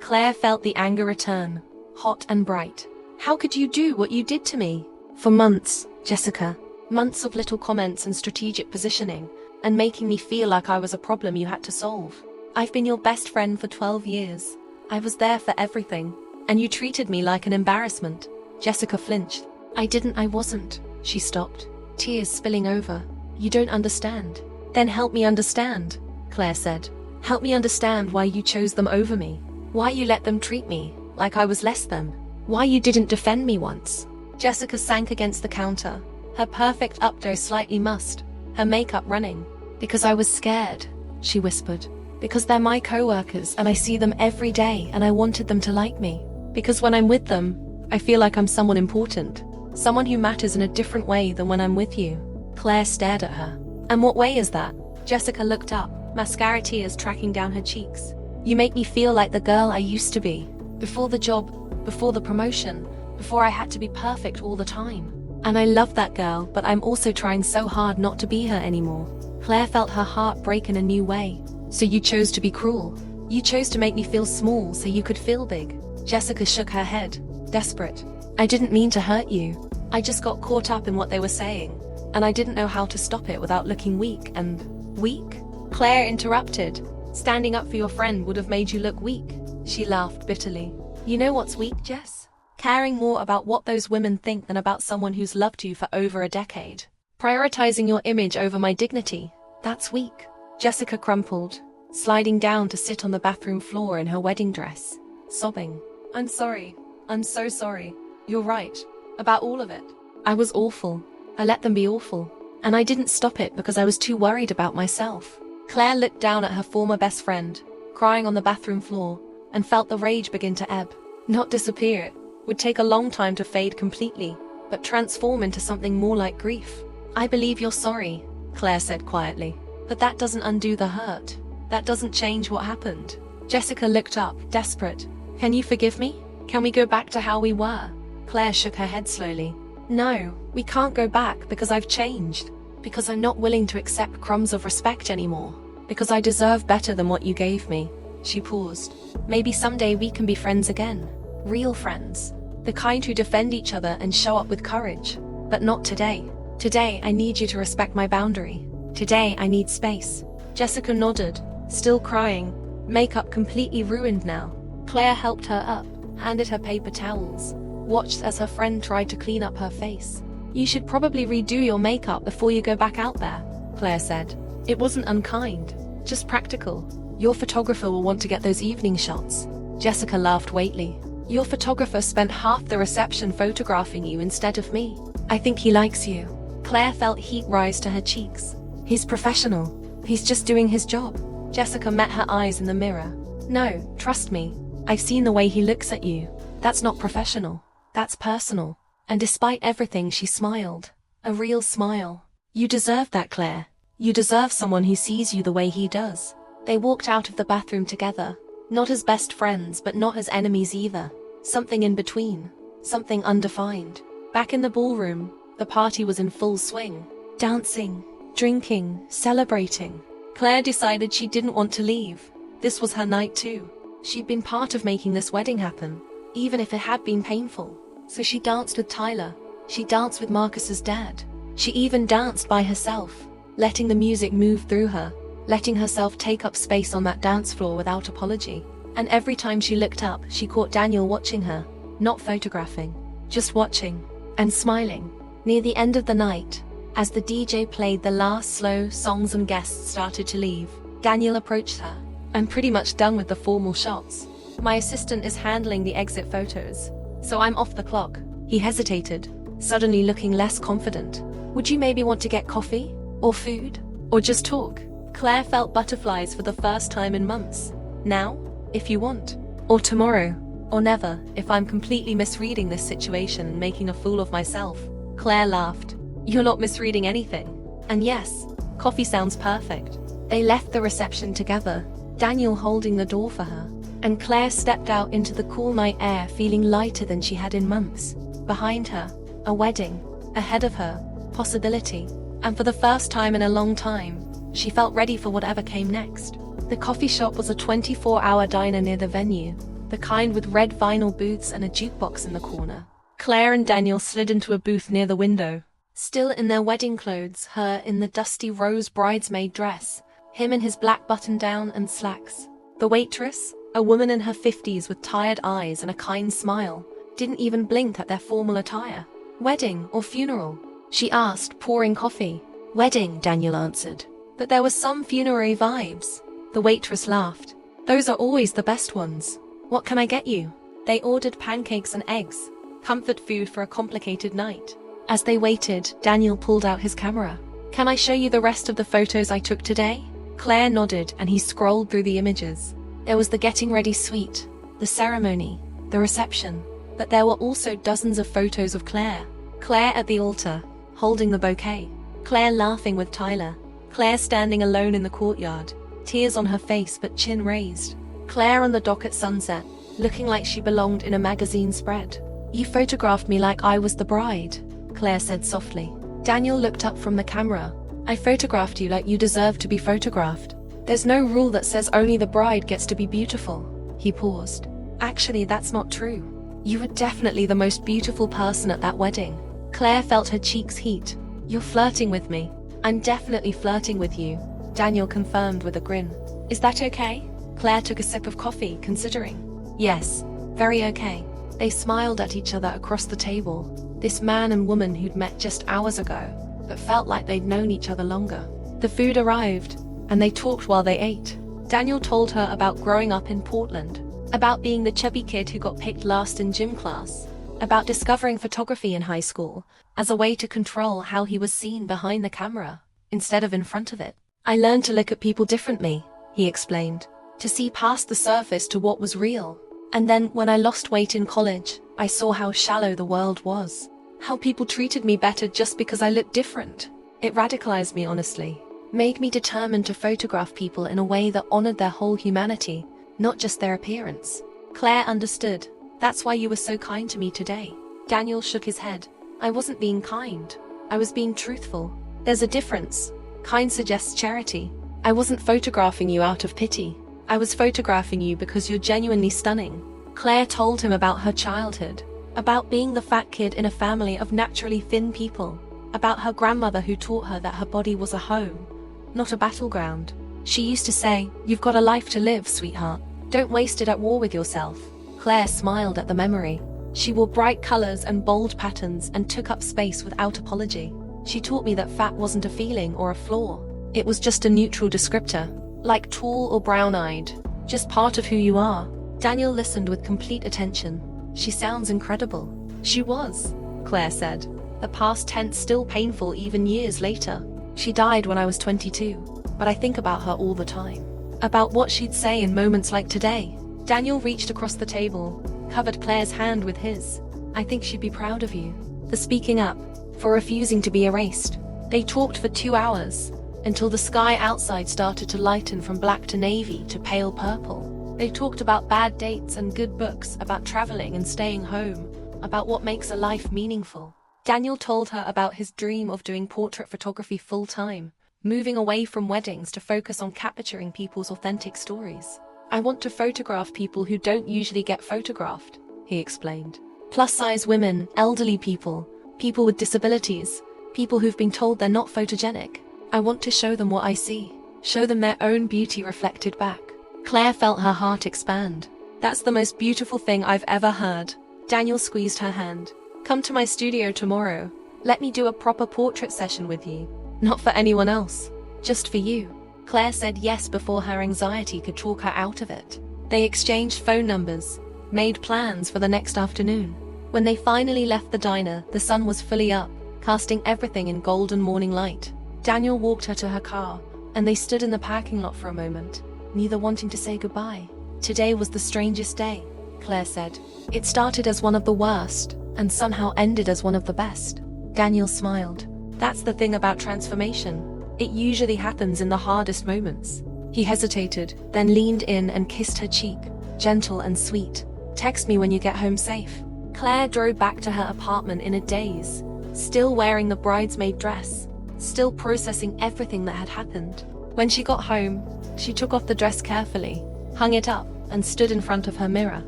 Claire felt the anger return, hot and bright. How could you do what you did to me? For months, Jessica. Months of little comments and strategic positioning, and making me feel like I was a problem you had to solve. I've been your best friend for 12 years. I was there for everything, and you treated me like an embarrassment. Jessica flinched. I wasn't. She stopped, tears spilling over. You don't understand. Then help me understand, Claire said. Help me understand why you chose them over me. Why you let them treat me like I was less than. Why you didn't defend me once. Jessica sank against the counter, her perfect updo slightly mussed, her makeup running. Because I was scared, she whispered. Because they're my co-workers and I see them every day and I wanted them to like me. Because when I'm with them, I feel like I'm someone important. Someone who matters in a different way than when I'm with you. Claire stared at her. And what way is that? Jessica looked up, mascara tears tracking down her cheeks. You make me feel like the girl I used to be. Before the job, before the promotion, before I had to be perfect all the time. And I love that girl, but I'm also trying so hard not to be her anymore. Claire felt her heart break in a new way. So you chose to be cruel. You chose to make me feel small so you could feel big. Jessica shook her head, desperate. I didn't mean to hurt you. I just got caught up in what they were saying. And I didn't know how to stop it without looking weak and... Weak? Claire interrupted. Standing up for your friend would have made you look weak. She laughed bitterly. You know what's weak, Jess? Caring more about what those women think than about someone who's loved you for over a decade. Prioritizing your image over my dignity. That's weak. Jessica crumpled, sliding down to sit on the bathroom floor in her wedding dress, sobbing. I'm sorry. I'm so sorry. You're right. About all of it. I was awful. I let them be awful. And I didn't stop it because I was too worried about myself. Claire looked down at her former best friend, crying on the bathroom floor, and felt the rage begin to ebb. Not disappear. It would take a long time to fade completely, but transform into something more like grief. I believe you're sorry, Claire said quietly. But that doesn't undo the hurt. That doesn't change what happened. Jessica looked up, desperate. Can you forgive me? Can we go back to how we were? Claire shook her head slowly. No, we can't go back because I've changed. Because I'm not willing to accept crumbs of respect anymore. Because I deserve better than what you gave me. She paused. Maybe someday we can be friends again. Real friends. The kind who defend each other and show up with courage. But not today. Today, I need you to respect my boundary. Today, I need space. Jessica nodded, still crying, makeup completely ruined now. Claire helped her up, handed her paper towels, watched as her friend tried to clean up her face. You should probably redo your makeup before you go back out there, Claire said. It wasn't unkind, just practical. Your photographer will want to get those evening shots. Jessica laughed weightly. Your photographer spent half the reception photographing you instead of me. I think he likes you. Claire felt heat rise to her cheeks. He's professional. He's just doing his job. Jessica met her eyes in the mirror. No, trust me. I've seen the way he looks at you. That's not professional. That's personal. And despite everything, she smiled. A real smile. You deserve that, Claire. You deserve someone who sees you the way he does. They walked out of the bathroom together. Not as best friends, but not as enemies either. Something in between. Something undefined. Back in the ballroom, the party was in full swing. Dancing, drinking, celebrating. Claire decided she didn't want to leave. This was her night too. She'd been part of making this wedding happen, even if it had been painful. So she danced with Tyler. She danced with Marcus's dad. She even danced by herself, letting the music move through her, letting herself take up space on that dance floor without apology. And every time she looked up, she caught Daniel watching her, not photographing, just watching, and smiling. Near the end of the night, as the DJ played the last slow songs and guests started to leave, Daniel approached her. I'm pretty much done with the formal shots. My assistant is handling the exit photos, so I'm off the clock. He hesitated, suddenly looking less confident. Would you maybe want to get coffee? Or food? Or just talk? Claire felt butterflies for the first time in months. Now, if you want. Or tomorrow. Or never, if I'm completely misreading this situation and making a fool of myself. Claire laughed. You're not misreading anything. And yes, coffee sounds perfect. They left the reception together, Daniel holding the door for her. And Claire stepped out into the cool night air feeling lighter than she had in months. Behind her, a wedding. Ahead of her, possibility. And for the first time in a long time, she felt ready for whatever came next. The coffee shop was a 24-hour diner near the venue, the kind with red vinyl booths and a jukebox in the corner. Claire and Daniel slid into a booth near the window, still in their wedding clothes, her in the dusty rose bridesmaid dress, him in his black button-down and slacks. The waitress, a woman in her 50s with tired eyes and a kind smile, didn't even blink at their formal attire. "Wedding or funeral?" she asked, pouring coffee. "Wedding," Daniel answered. But there were some funerary vibes. The waitress laughed. "Those are always the best ones. What can I get you?" They ordered pancakes and eggs, comfort food for a complicated night. As they waited, Daniel pulled out his camera. "Can I show you the rest of the photos I took today?" Claire nodded and he scrolled through the images. There was the getting ready suite, the ceremony, the reception, but there were also dozens of photos of Claire. Claire at the altar, holding the bouquet. Claire laughing with Tyler. Claire standing alone in the courtyard, tears on her face but chin raised. Claire on the dock at sunset, looking like she belonged in a magazine spread. "You photographed me like I was the bride," Claire said softly. Daniel looked up from the camera. "I photographed you like you deserve to be photographed. There's no rule that says only the bride gets to be beautiful." He paused. "Actually, that's not true. You were definitely the most beautiful person at that wedding." Claire felt her cheeks heat. "You're flirting with me." "I'm definitely flirting with you," Daniel confirmed with a grin. "Is that okay?" Claire took a sip of coffee, considering. "Yes, very okay." They smiled at each other across the table. This man and woman who'd met just hours ago, but felt like they'd known each other longer. The food arrived, and they talked while they ate. Daniel told her about growing up in Portland, about being the chubby kid who got picked last in gym class, about discovering photography in high school as a way to control how he was seen behind the camera, instead of in front of it. "I learned to look at people differently," he explained, "to see past the surface to what was real. And then, when I lost weight in college, I saw how shallow the world was. How people treated me better just because I looked different. It radicalized me, honestly. Made me determined to photograph people in a way that honored their whole humanity, not just their appearance." Claire understood. "That's why you were so kind to me today." Daniel shook his head. "I wasn't being kind. I was being truthful. There's a difference. Kind suggests charity. I wasn't photographing you out of pity. I was photographing you because you're genuinely stunning." Claire told him about her childhood, about being the fat kid in a family of naturally thin people, about her grandmother who taught her that her body was a home, not a battleground. She used to say, "You've got a life to live, sweetheart. Don't waste it at war with yourself." Claire smiled at the memory. She wore bright colors and bold patterns and took up space without apology. "She taught me that fat wasn't a feeling or a flaw. It was just a neutral descriptor, like tall or brown-eyed, just part of who you are." Daniel listened with complete attention. "She sounds incredible." "She was," Claire said, the past tense still painful even years later. "She died when I was 22, but I think about her all the time. About what she'd say in moments like today." Daniel reached across the table, covered Claire's hand with his. "I think she'd be proud of you. For speaking up, for refusing to be erased." They talked for 2 hours, until the sky outside started to lighten from black to navy to pale purple. They talked about bad dates and good books, about traveling and staying home, about what makes a life meaningful. Daniel told her about his dream of doing portrait photography full-time, moving away from weddings to focus on capturing people's authentic stories. "I want to photograph people who don't usually get photographed," he explained. "Plus-size women, elderly people, people with disabilities, people who've been told they're not photogenic. I want to show them what I see, show them their own beauty reflected back." Claire felt her heart expand. "That's the most beautiful thing I've ever heard." Daniel squeezed her hand. "Come to my studio tomorrow. Let me do a proper portrait session with you. Not for anyone else, just for you." Claire said yes before her anxiety could talk her out of it. They exchanged phone numbers, made plans for the next afternoon. When they finally left the diner, the sun was fully up, casting everything in golden morning light. Daniel walked her to her car, and they stood in the parking lot for a moment, neither wanting to say goodbye. "Today was the strangest day," Claire said. "It started as one of the worst, and somehow ended as one of the best." Daniel smiled. "That's the thing about transformation. It usually happens in the hardest moments." He hesitated, then leaned in and kissed her cheek, gentle and sweet. "Text me when you get home safe." Claire drove back to her apartment in a daze, still wearing the bridesmaid dress. still processing everything that had happened. When she got home, she took off the dress carefully, hung it up, and stood in front of her mirror.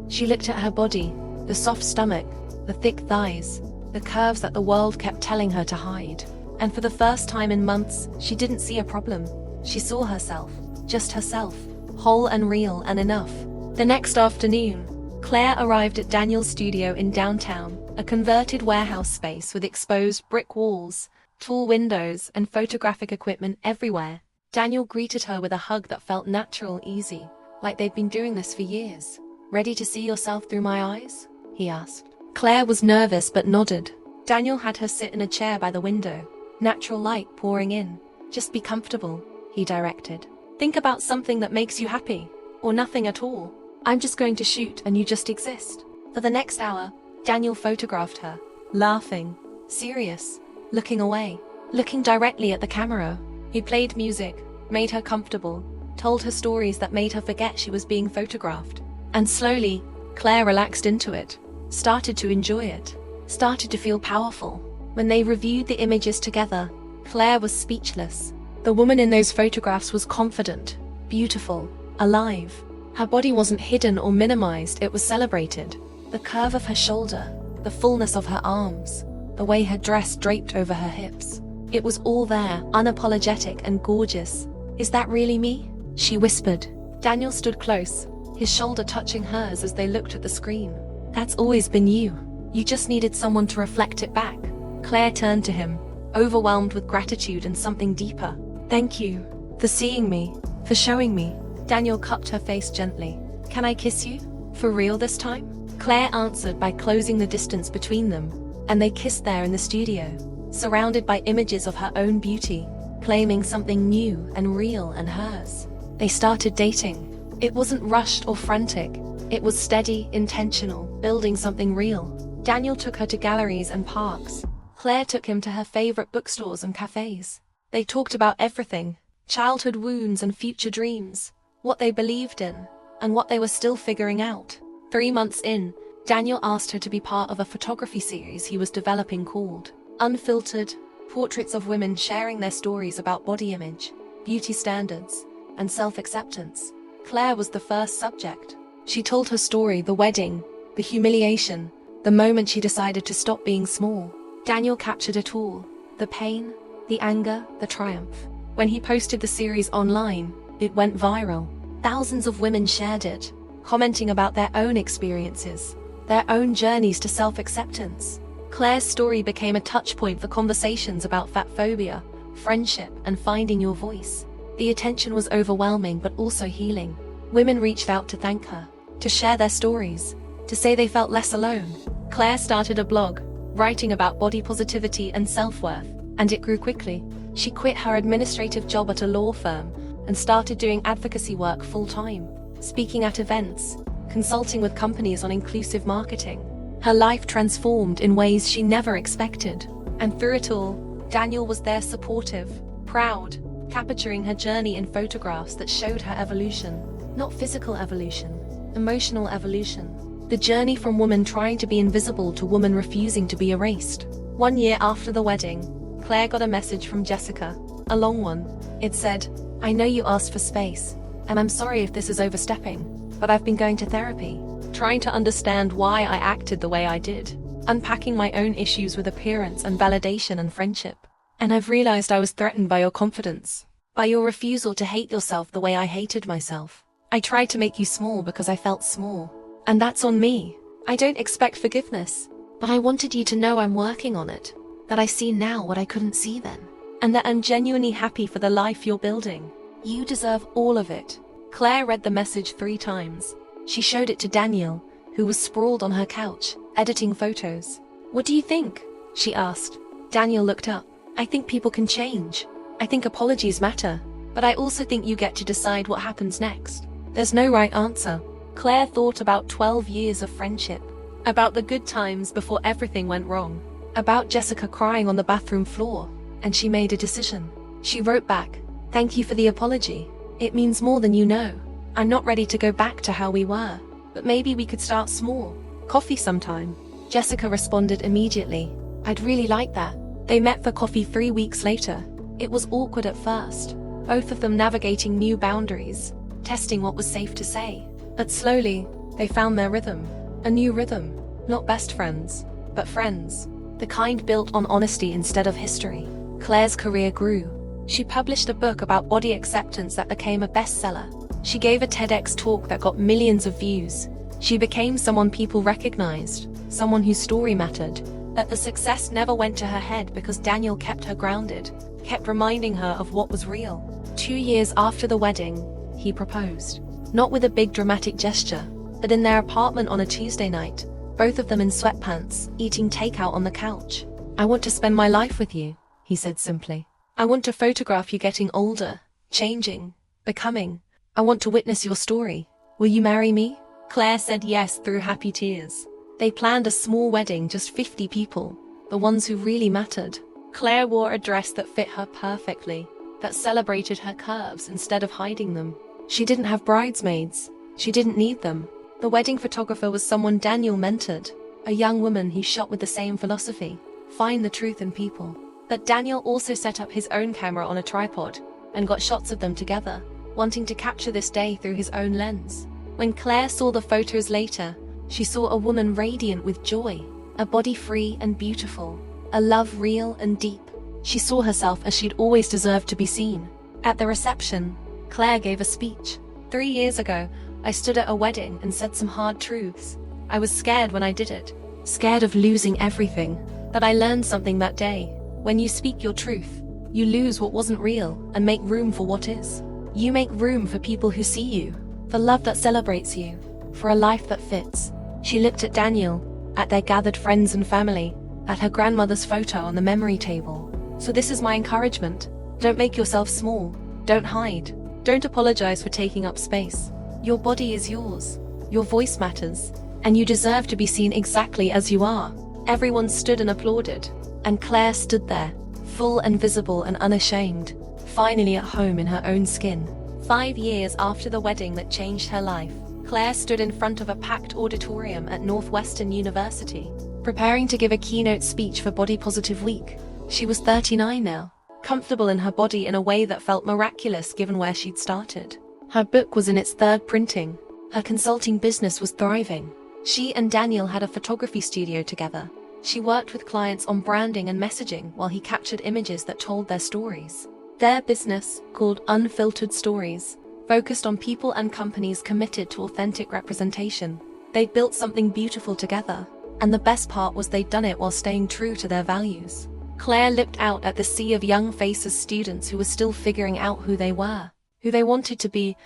She looked at her body, the soft stomach, the thick thighs, the curves that the world kept telling her to hide. And for the first time in months, she didn't see a problem. She saw herself, just herself, whole and real and enough. The next afternoon, Claire arrived at Daniel's studio in downtown, a converted warehouse space with exposed brick walls, tall windows, and photographic equipment everywhere. Daniel greeted her with a hug that felt natural, easy, like they'd been doing this for years. "Ready to see yourself through my eyes?" he asked. Claire was nervous but nodded. Daniel had her sit in a chair by the window, natural light pouring in. "Just be comfortable," he directed. "Think about something that makes you happy, or nothing at all. I'm just going to shoot and you just exist." For the next hour, Daniel photographed her, laughing, serious, looking away, looking directly at the camera. He played music, made her comfortable, told her stories that made her forget she was being photographed. And slowly, Claire relaxed into it, started to enjoy it, started to feel powerful. When they reviewed the images together, Claire was speechless. The woman in those photographs was confident, beautiful, alive. Her body wasn't hidden or minimized, it was celebrated. The curve of her shoulder, the fullness of her arms, the way her dress draped over her hips. It was all there, unapologetic and gorgeous. "Is that really me?" she whispered. Daniel stood close, his shoulder touching hers as they looked at the screen. "That's always been you. You just needed someone to reflect it back." Claire turned to him, overwhelmed with gratitude and something deeper. "Thank you for seeing me, for showing me." Daniel cupped her face gently. "Can I kiss you? For real this time?" Claire answered by closing the distance between them, and they kissed there in the studio, surrounded by images of her own beauty, claiming something new and real and hers. They started dating. It wasn't rushed or frantic. It was steady, intentional, building something real. Daniel took her to galleries and parks. Claire took him to her favorite bookstores and cafes. They talked about everything, childhood wounds and future dreams, what they believed in, and what they were still figuring out. 3 months in, Daniel asked her to be part of a photography series he was developing called Unfiltered, portraits of women sharing their stories about body image, beauty standards, and self-acceptance. Claire was the first subject. She told her story, the wedding, the humiliation, the moment she decided to stop being small. Daniel captured it all, the pain, the anger, the triumph. When he posted the series online, it went viral. Thousands of women shared it, commenting about their own experiences, their own journeys to self-acceptance. Claire's story became a touchpoint for conversations about fat phobia, friendship, and finding your voice. The attention was overwhelming but also healing. Women reached out to thank her, to share their stories, to say they felt less alone. Claire started a blog, writing about body positivity and self-worth, and it grew quickly. She quit her administrative job at a law firm and started doing advocacy work full-time, speaking at events, consulting with companies on inclusive marketing. Her life transformed in ways she never expected. And through it all, Daniel was there, supportive, proud, capturing her journey in photographs that showed her evolution. Not physical evolution, emotional evolution. The journey from woman trying to be invisible to woman refusing to be erased. 1 year after the wedding, Claire got a message from Jessica, a long one. It said, "I know you asked for space, and I'm sorry if this is overstepping, but I've been going to therapy, trying to understand why I acted the way I did, unpacking my own issues with appearance and validation and friendship. And I've realized I was threatened by your confidence, by your refusal to hate yourself the way I hated myself. I tried to make you small because I felt small, and that's on me. I don't expect forgiveness, but I wanted you to know I'm working on it, that I see now what I couldn't see then, and that I'm genuinely happy for the life you're building. You deserve all of it." Claire read the message 3 times. She showed it to Daniel, who was sprawled on her couch, editing photos. "What do you think?" she asked. Daniel looked up. "I think people can change. I think apologies matter, but I also think you get to decide what happens next. There's no right answer." Claire thought about 12 years of friendship, about the good times before everything went wrong, about Jessica crying on the bathroom floor, and she made a decision. She wrote back, "Thank you for the apology. It means more than you know. I'm not ready to go back to how we were, but maybe we could start small. Coffee sometime." Jessica responded immediately, "I'd really like that. They met for coffee 3 weeks later. It was awkward at first, both of them navigating new boundaries, testing what was safe to say. But slowly, they found their rhythm. A new rhythm. Not best friends, but friends. The kind built on honesty instead of history. Claire's career grew. She published a book about body acceptance that became a bestseller. She gave a TEDx talk that got millions of views. She became someone people recognized, someone whose story mattered. But the success never went to her head because Daniel kept her grounded, kept reminding her of what was real. 2 years after the wedding, he proposed. Not with a big dramatic gesture, but in their apartment on a Tuesday night, both of them in sweatpants, eating takeout on the couch. "I want to spend my life with you," he said simply. "I want to photograph you getting older, changing, becoming. I want to witness your story. Will you marry me?" Claire said yes through happy tears. They planned a small wedding, just 50 people, the ones who really mattered. Claire wore a dress that fit her perfectly, that celebrated her curves instead of hiding them. She didn't have bridesmaids. She didn't need them. The wedding photographer was someone Daniel mentored, a young woman he shot with the same philosophy: find the truth in people. But Daniel also set up his own camera on a tripod and got shots of them together, wanting to capture this day through his own lens. When Claire saw the photos later, she saw a woman radiant with joy, a body free and beautiful, a love real and deep. She saw herself as she'd always deserved to be seen. At the reception, Claire gave a speech. 3 years ago, I stood at a wedding and said some hard truths. I was scared when I did it, scared of losing everything. But I learned something that day. When you speak your truth, you lose what wasn't real and make room for what is. You make room for people who see you, for love that celebrates you, for a life that fits. She looked at Daniel, at their gathered friends and family, at her grandmother's photo on the memory table. "So this is my encouragement. Don't make yourself small. Don't hide. Don't apologize for taking up space. Your body is yours. Your voice matters. And you deserve to be seen exactly as you are." Everyone stood and applauded. And Claire stood there, full and visible and unashamed, finally at home in her own skin. 5 years after the wedding that changed her life, Claire stood in front of a packed auditorium at Northwestern University, preparing to give a keynote speech for Body Positive Week. She was 39 now, comfortable in her body in a way that felt miraculous given where she'd started. Her book was in its 3rd printing. Her consulting business was thriving. She and Daniel had a photography studio together. She worked with clients on branding and messaging while he captured images that told their stories. Their business, called Unfiltered Stories, focused on people and companies committed to authentic representation. They'd built something beautiful together, and the best part was they'd done it while staying true to their values. Claire looked out at the sea of young faces, students who were still figuring out who they were, who they wanted to be,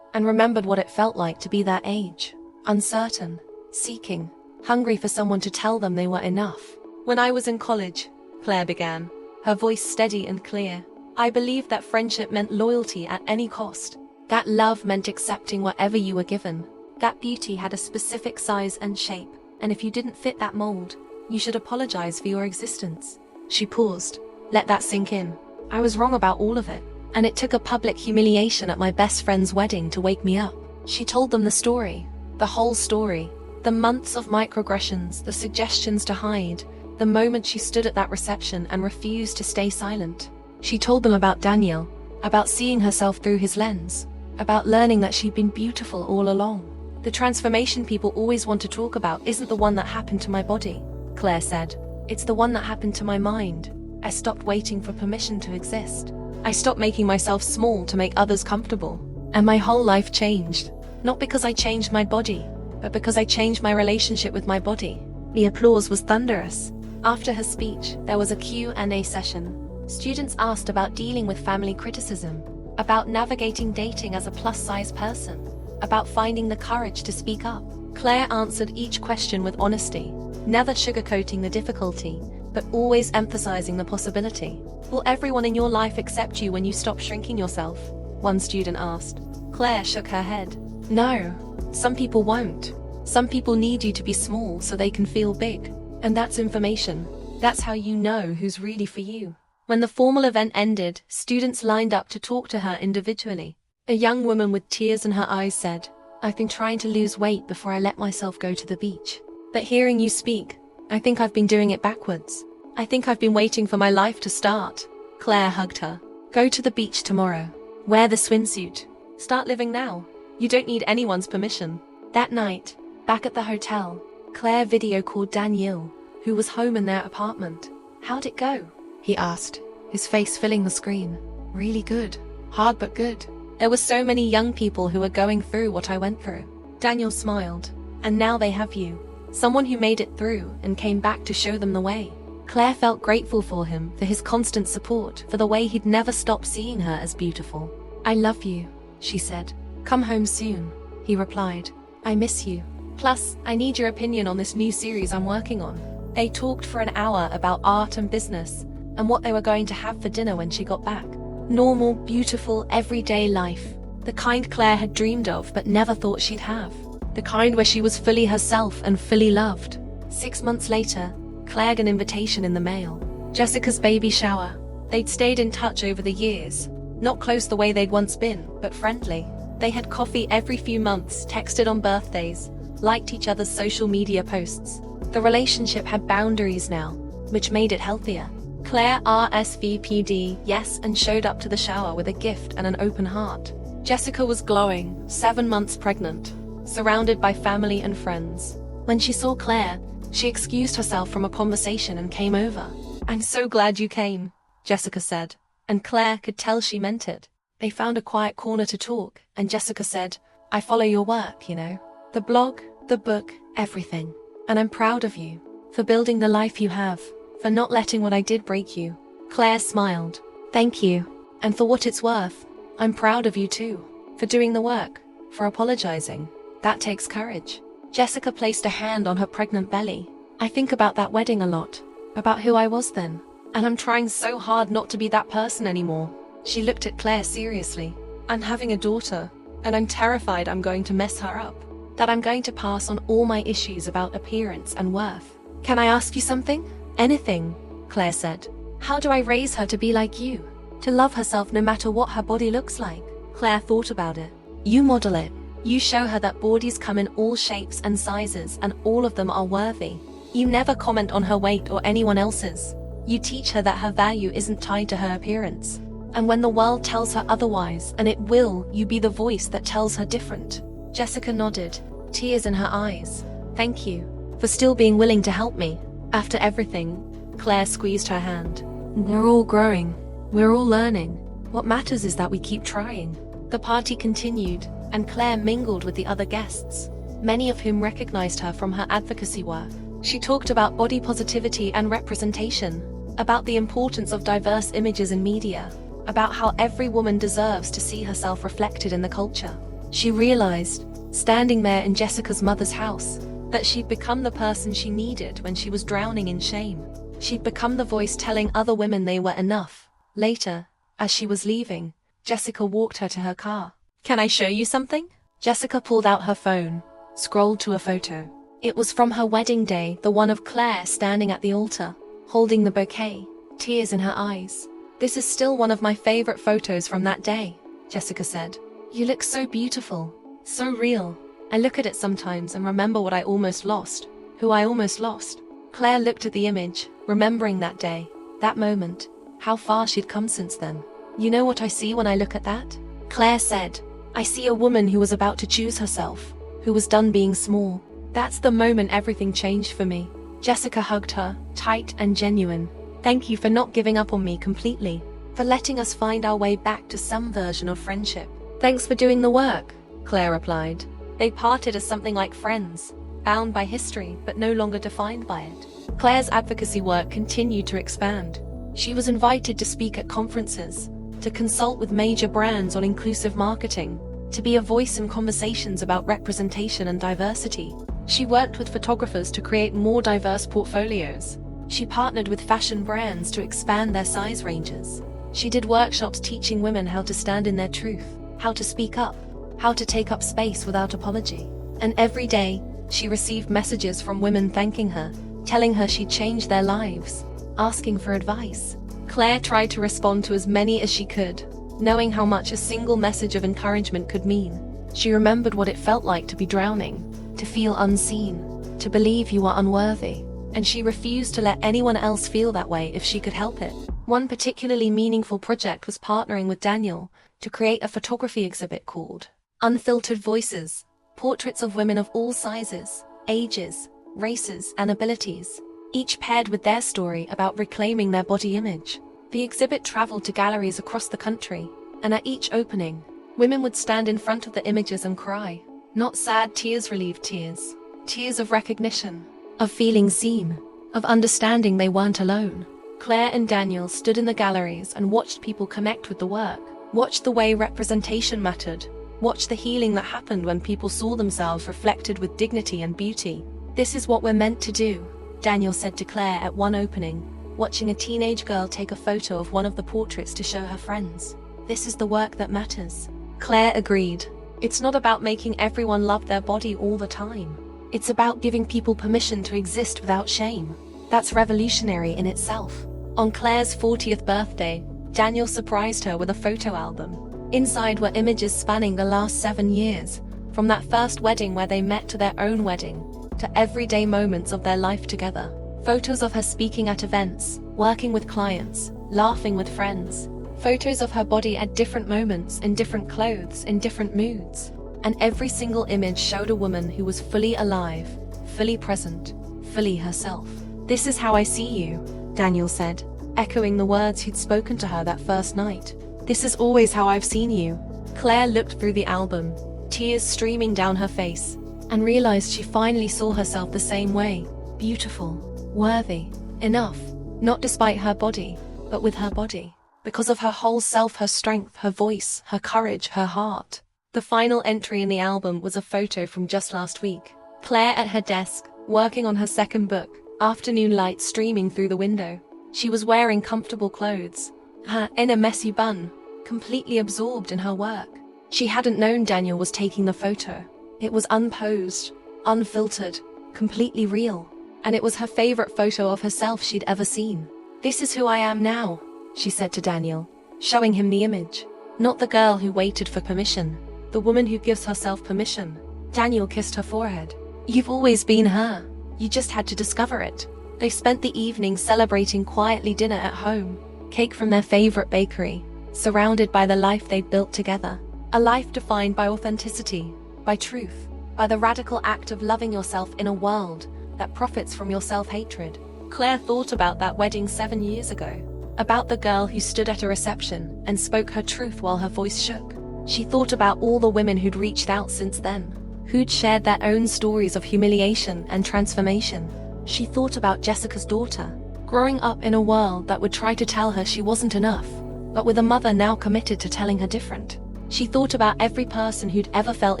and remembered what it felt like to be that age. Uncertain, seeking, hungry for someone to tell them they were enough. "When I was in college," Claire began, her voice steady and clear, "I believed that friendship meant loyalty at any cost. That love meant accepting whatever you were given. That beauty had a specific size and shape, and if you didn't fit that mold, you should apologize for your existence." She paused. Let that sink in. "I was wrong about all of it, and it took a public humiliation at my best friend's wedding to wake me up." She told them the story, the whole story, the months of microaggressions, the suggestions to hide, the moment she stood at that reception and refused to stay silent. She told them about Daniel, about seeing herself through his lens, about learning that she'd been beautiful all along. "The transformation people always want to talk about isn't the one that happened to my body," Claire said. "It's the one that happened to my mind. I stopped waiting for permission to exist. I stopped making myself small to make others comfortable. And my whole life changed. Not because I changed my body, but because I changed my relationship with my body." The applause was thunderous. After her speech, there was a Q&A session. Students asked about dealing with family criticism, about navigating dating as a plus-size person, about finding the courage to speak up. Claire answered each question with honesty, never sugarcoating the difficulty, but always emphasizing the possibility. "Will everyone in your life accept you when you stop shrinking yourself?" one student asked. Claire shook her head. "No, some people won't. Some people need you to be small so they can feel big. And that's information. That's how you know who's really for you." When the formal event ended, students lined up to talk to her individually. A young woman with tears in her eyes said, "I've been trying to lose weight before I let myself go to the beach. But hearing you speak, I think I've been doing it backwards. I think I've been waiting for my life to start. Claire hugged her. Go to the beach tomorrow. Wear the swimsuit. Start living now. You don't need anyone's permission. That night, back at the hotel, Claire video called Daniel, who was home in their apartment. How'd it go? He asked, his face filling the screen. Really good. Hard but good. There were so many young people who were going through what I went through. Daniel smiled. And now they have you. Someone who made it through and came back to show them the way. Claire felt grateful for him, for his constant support, for the way he'd never stopped seeing her as beautiful. I love you, she said. Come home soon, he replied. I miss you. Plus, I need your opinion on this new series I'm working on. They talked for an hour about art and business, and what they were going to have for dinner when she got back. Normal, beautiful, everyday life. The kind Claire had dreamed of but never thought she'd have. The kind where she was fully herself and fully loved. 6 months later, Claire got an invitation in the mail. Jessica's baby shower. They'd stayed in touch over the years. Not close the way they'd once been, but friendly. They had coffee every few months, texted on birthdays, liked each other's social media posts. The relationship had boundaries now, which made it healthier. Claire RSVP'd yes and showed up to the shower with a gift and an open heart. Jessica was glowing, 7 months pregnant, surrounded by family and friends. When she saw Claire, she excused herself from a conversation and came over. I'm so glad you came, Jessica said, and Claire could tell she meant it. They found a quiet corner to talk, and Jessica said, I follow your work, you know. The blog, the book, everything. And I'm proud of you, for building the life you have, for not letting what I did break you. Claire smiled. Thank you. And for what it's worth, I'm proud of you too, for doing the work, for apologizing. That takes courage. Jessica placed a hand on her pregnant belly. I think about that wedding a lot, about who I was then, and I'm trying so hard not to be that person anymore. She looked at Claire seriously. I'm having a daughter, and I'm terrified I'm going to mess her up, that I'm going to pass on all my issues about appearance and worth. Can I ask you something? Anything, Claire said. How do I raise her to be like you? To love herself no matter what her body looks like? Claire thought about it. You model it. You show her that bodies come in all shapes and sizes and all of them are worthy. You never comment on her weight or anyone else's. You teach her that her value isn't tied to her appearance. And when the world tells her otherwise, and it will, you be the voice that tells her different. Jessica nodded, tears in her eyes. Thank you, for still being willing to help me. After everything, Claire squeezed her hand. We're all growing. We're all learning. What matters is that we keep trying. The party continued, and Claire mingled with the other guests, many of whom recognized her from her advocacy work. She talked about body positivity and representation, about the importance of diverse images in media, about how every woman deserves to see herself reflected in the culture. She realized, standing there in Jessica's mother's house, that she'd become the person she needed when she was drowning in shame. She'd become the voice telling other women they were enough. Later, as she was leaving, Jessica walked her to her car. Can I show you something? Jessica pulled out her phone, scrolled to a photo. It was from her wedding day, the one of Claire standing at the altar, holding the bouquet, tears in her eyes. This is still one of my favorite photos from that day, Jessica said. You look so beautiful, so real. I look at it sometimes and remember what I almost lost, who I almost lost. Claire looked at the image, remembering that day, that moment, how far she'd come since then. You know what I see when I look at that? Claire said, I see a woman who was about to choose herself, who was done being small. That's the moment everything changed for me. Jessica hugged her, tight and genuine. Thank you for not giving up on me completely, for letting us find our way back to some version of friendship. Thanks for doing the work, Claire replied. They parted as something like friends, bound by history but no longer defined by it. Claire's advocacy work continued to expand. She was invited to speak at conferences, to consult with major brands on inclusive marketing, to be a voice in conversations about representation and diversity. She worked with photographers to create more diverse portfolios. She partnered with fashion brands to expand their size ranges. She did workshops teaching women how to stand in their truth, how to speak up, how to take up space without apology. And every day, she received messages from women thanking her, telling her she'd changed their lives, asking for advice. Claire tried to respond to as many as she could, knowing how much a single message of encouragement could mean. She remembered what it felt like to be drowning, to feel unseen, to believe you were unworthy. and she refused to let anyone else feel that way if she could help it. One particularly meaningful project was partnering with Daniel to create a photography exhibit called Unfiltered Voices, portraits of women of all sizes, ages, races, and abilities, each paired with their story about reclaiming their body image. The exhibit traveled to galleries across the country, and at each opening, women would stand in front of the images and cry. Not sad tears, relieved tears. Tears of recognition, of feeling seen, of understanding they weren't alone. Claire and Daniel stood in the galleries and watched people connect with the work, watched the way representation mattered, watched the healing that happened when people saw themselves reflected with dignity and beauty. This is what we're meant to do, Daniel said to Claire at one opening, watching a teenage girl take a photo of one of the portraits to show her friends. This is the work that matters. Claire agreed. It's not about making everyone love their body all the time. It's about giving people permission to exist without shame. That's revolutionary in itself. On Claire's 40th birthday, Daniel surprised her with a photo album. Inside were images spanning the last 7 years, from that first wedding where they met to their own wedding, to everyday moments of their life together. Photos of her speaking at events, working with clients, laughing with friends. Photos of her body at different moments, in different clothes, in different moods. And every single image showed a woman who was fully alive, fully present, fully herself. "This is how I see you," Daniel said, echoing the words he'd spoken to her that first night. "This is always how I've seen you." Claire looked through the album, tears streaming down her face, and realized she finally saw herself the same way. Beautiful, worthy, enough, not despite her body, but with her body. Because of her whole self, her strength, her voice, her courage, her heart. The final entry in the album was a photo from just last week. Claire at her desk, working on her second book, afternoon light streaming through the window. She was wearing comfortable clothes, her in a messy bun, completely absorbed in her work. She hadn't known Daniel was taking the photo. It was unposed, unfiltered, completely real. And it was her favorite photo of herself she'd ever seen. "This is who I am now," she said to Daniel, showing him the image. Not the girl who waited for permission, the woman who gives herself permission. Daniel kissed her forehead. "You've always been her. You just had to discover it." They spent the evening celebrating quietly dinner at home, cake from their favorite bakery, surrounded by the life they'd built together. A life defined by authenticity, by truth, by the radical act of loving yourself in a world that profits from your self-hatred. Claire thought about that wedding 7 years ago, about the girl who stood at a reception and spoke her truth while her voice shook. She thought about all the women who'd reached out since then, who'd shared their own stories of humiliation and transformation. She thought about Jessica's daughter, growing up in a world that would try to tell her she wasn't enough, but with a mother now committed to telling her different. She thought about every person who'd ever felt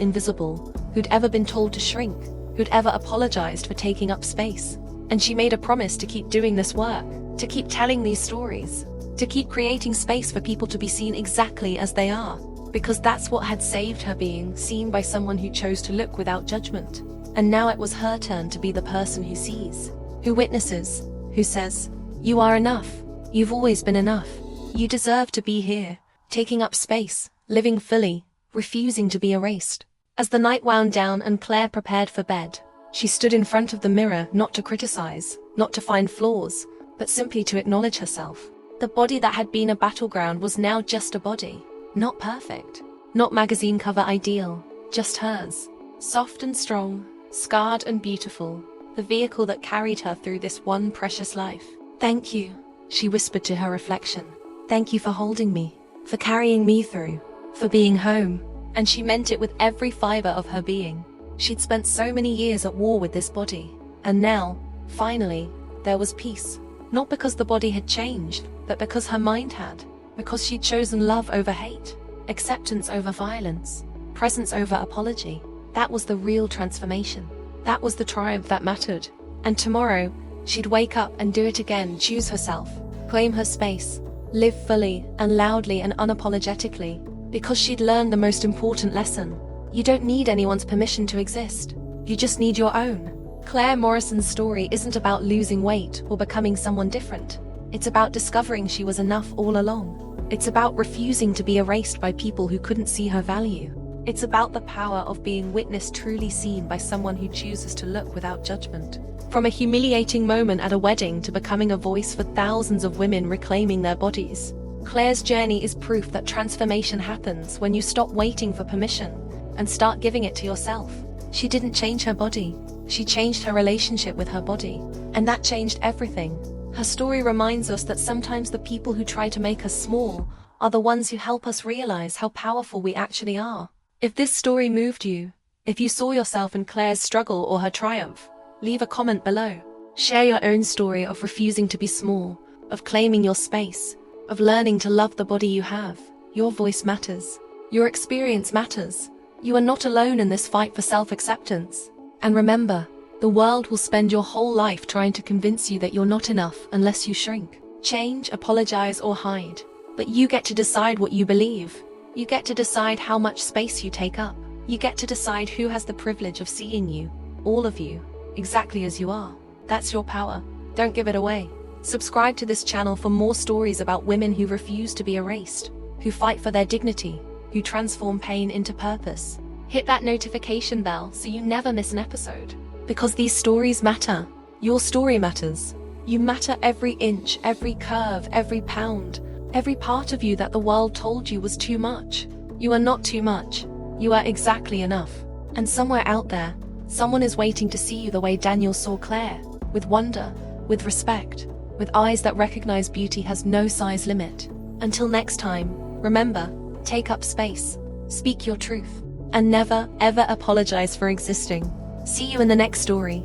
invisible, who'd ever been told to shrink, who'd ever apologized for taking up space. And she made a promise to keep doing this work, to keep telling these stories, to keep creating space for people to be seen exactly as they are, because that's what had saved her, being seen by someone who chose to look without judgment. And now it was her turn to be the person who sees, who witnesses, who says, "You are enough. You've always been enough. You deserve to be here, taking up space, living fully, refusing to be erased." As the night wound down and Claire prepared for bed, she stood in front of the mirror, not to criticize, not to find flaws, but simply to acknowledge herself. The body that had been a battleground was now just a body. Not perfect, not magazine cover ideal, just hers. Soft and strong, scarred and beautiful, the vehicle that carried her through this one precious life. "Thank you," she whispered to her reflection. "Thank you for holding me, for carrying me through, for being home." And she meant it with every fiber of her being. She'd spent so many years at war with this body, and now, finally, there was peace. Not because the body had changed, but because her mind had. Because she'd chosen love over hate, acceptance over violence, presence over apology. That was the real transformation. That was the triumph that mattered. And tomorrow, she'd wake up and do it again, choose herself, claim her space, live fully and loudly and unapologetically, because she'd learned the most important lesson. You don't need anyone's permission to exist. You just need your own. Claire Morrison's story isn't about losing weight or becoming someone different. It's about discovering she was enough all along. It's about refusing to be erased by people who couldn't see her value. It's about the power of being witnessed, truly seen by someone who chooses to look without judgment. From a humiliating moment at a wedding to becoming a voice for thousands of women reclaiming their bodies, Claire's journey is proof that transformation happens when you stop waiting for permission and start giving it to yourself. She didn't change her body, she changed her relationship with her body, and that changed everything. Her story reminds us that sometimes the people who try to make us small are the ones who help us realize how powerful we actually are. If this story moved you, if you saw yourself in Claire's struggle or her triumph, leave a comment below. Share your own story of refusing to be small, of claiming your space, of learning to love the body you have. Your voice matters. Your experience matters. You are not alone in this fight for self-acceptance. And remember, the world will spend your whole life trying to convince you that you're not enough unless you shrink, change, apologize, or hide. But you get to decide what you believe. You get to decide how much space you take up. You get to decide who has the privilege of seeing you, all of you, exactly as you are. That's your power. Don't give it away. Subscribe to this channel for more stories about women who refuse to be erased, who fight for their dignity, who transform pain into purpose. Hit that notification bell so you never miss an episode. Because these stories matter. Your story matters. You matter every inch, every curve, every pound, every part of you that the world told you was too much. You are not too much. You are exactly enough. And somewhere out there, someone is waiting to see you the way Daniel saw Claire, with wonder, with respect, with eyes that recognize beauty has no size limit. Until next time, remember, take up space, speak your truth, and never, ever apologize for existing. See you in the next story.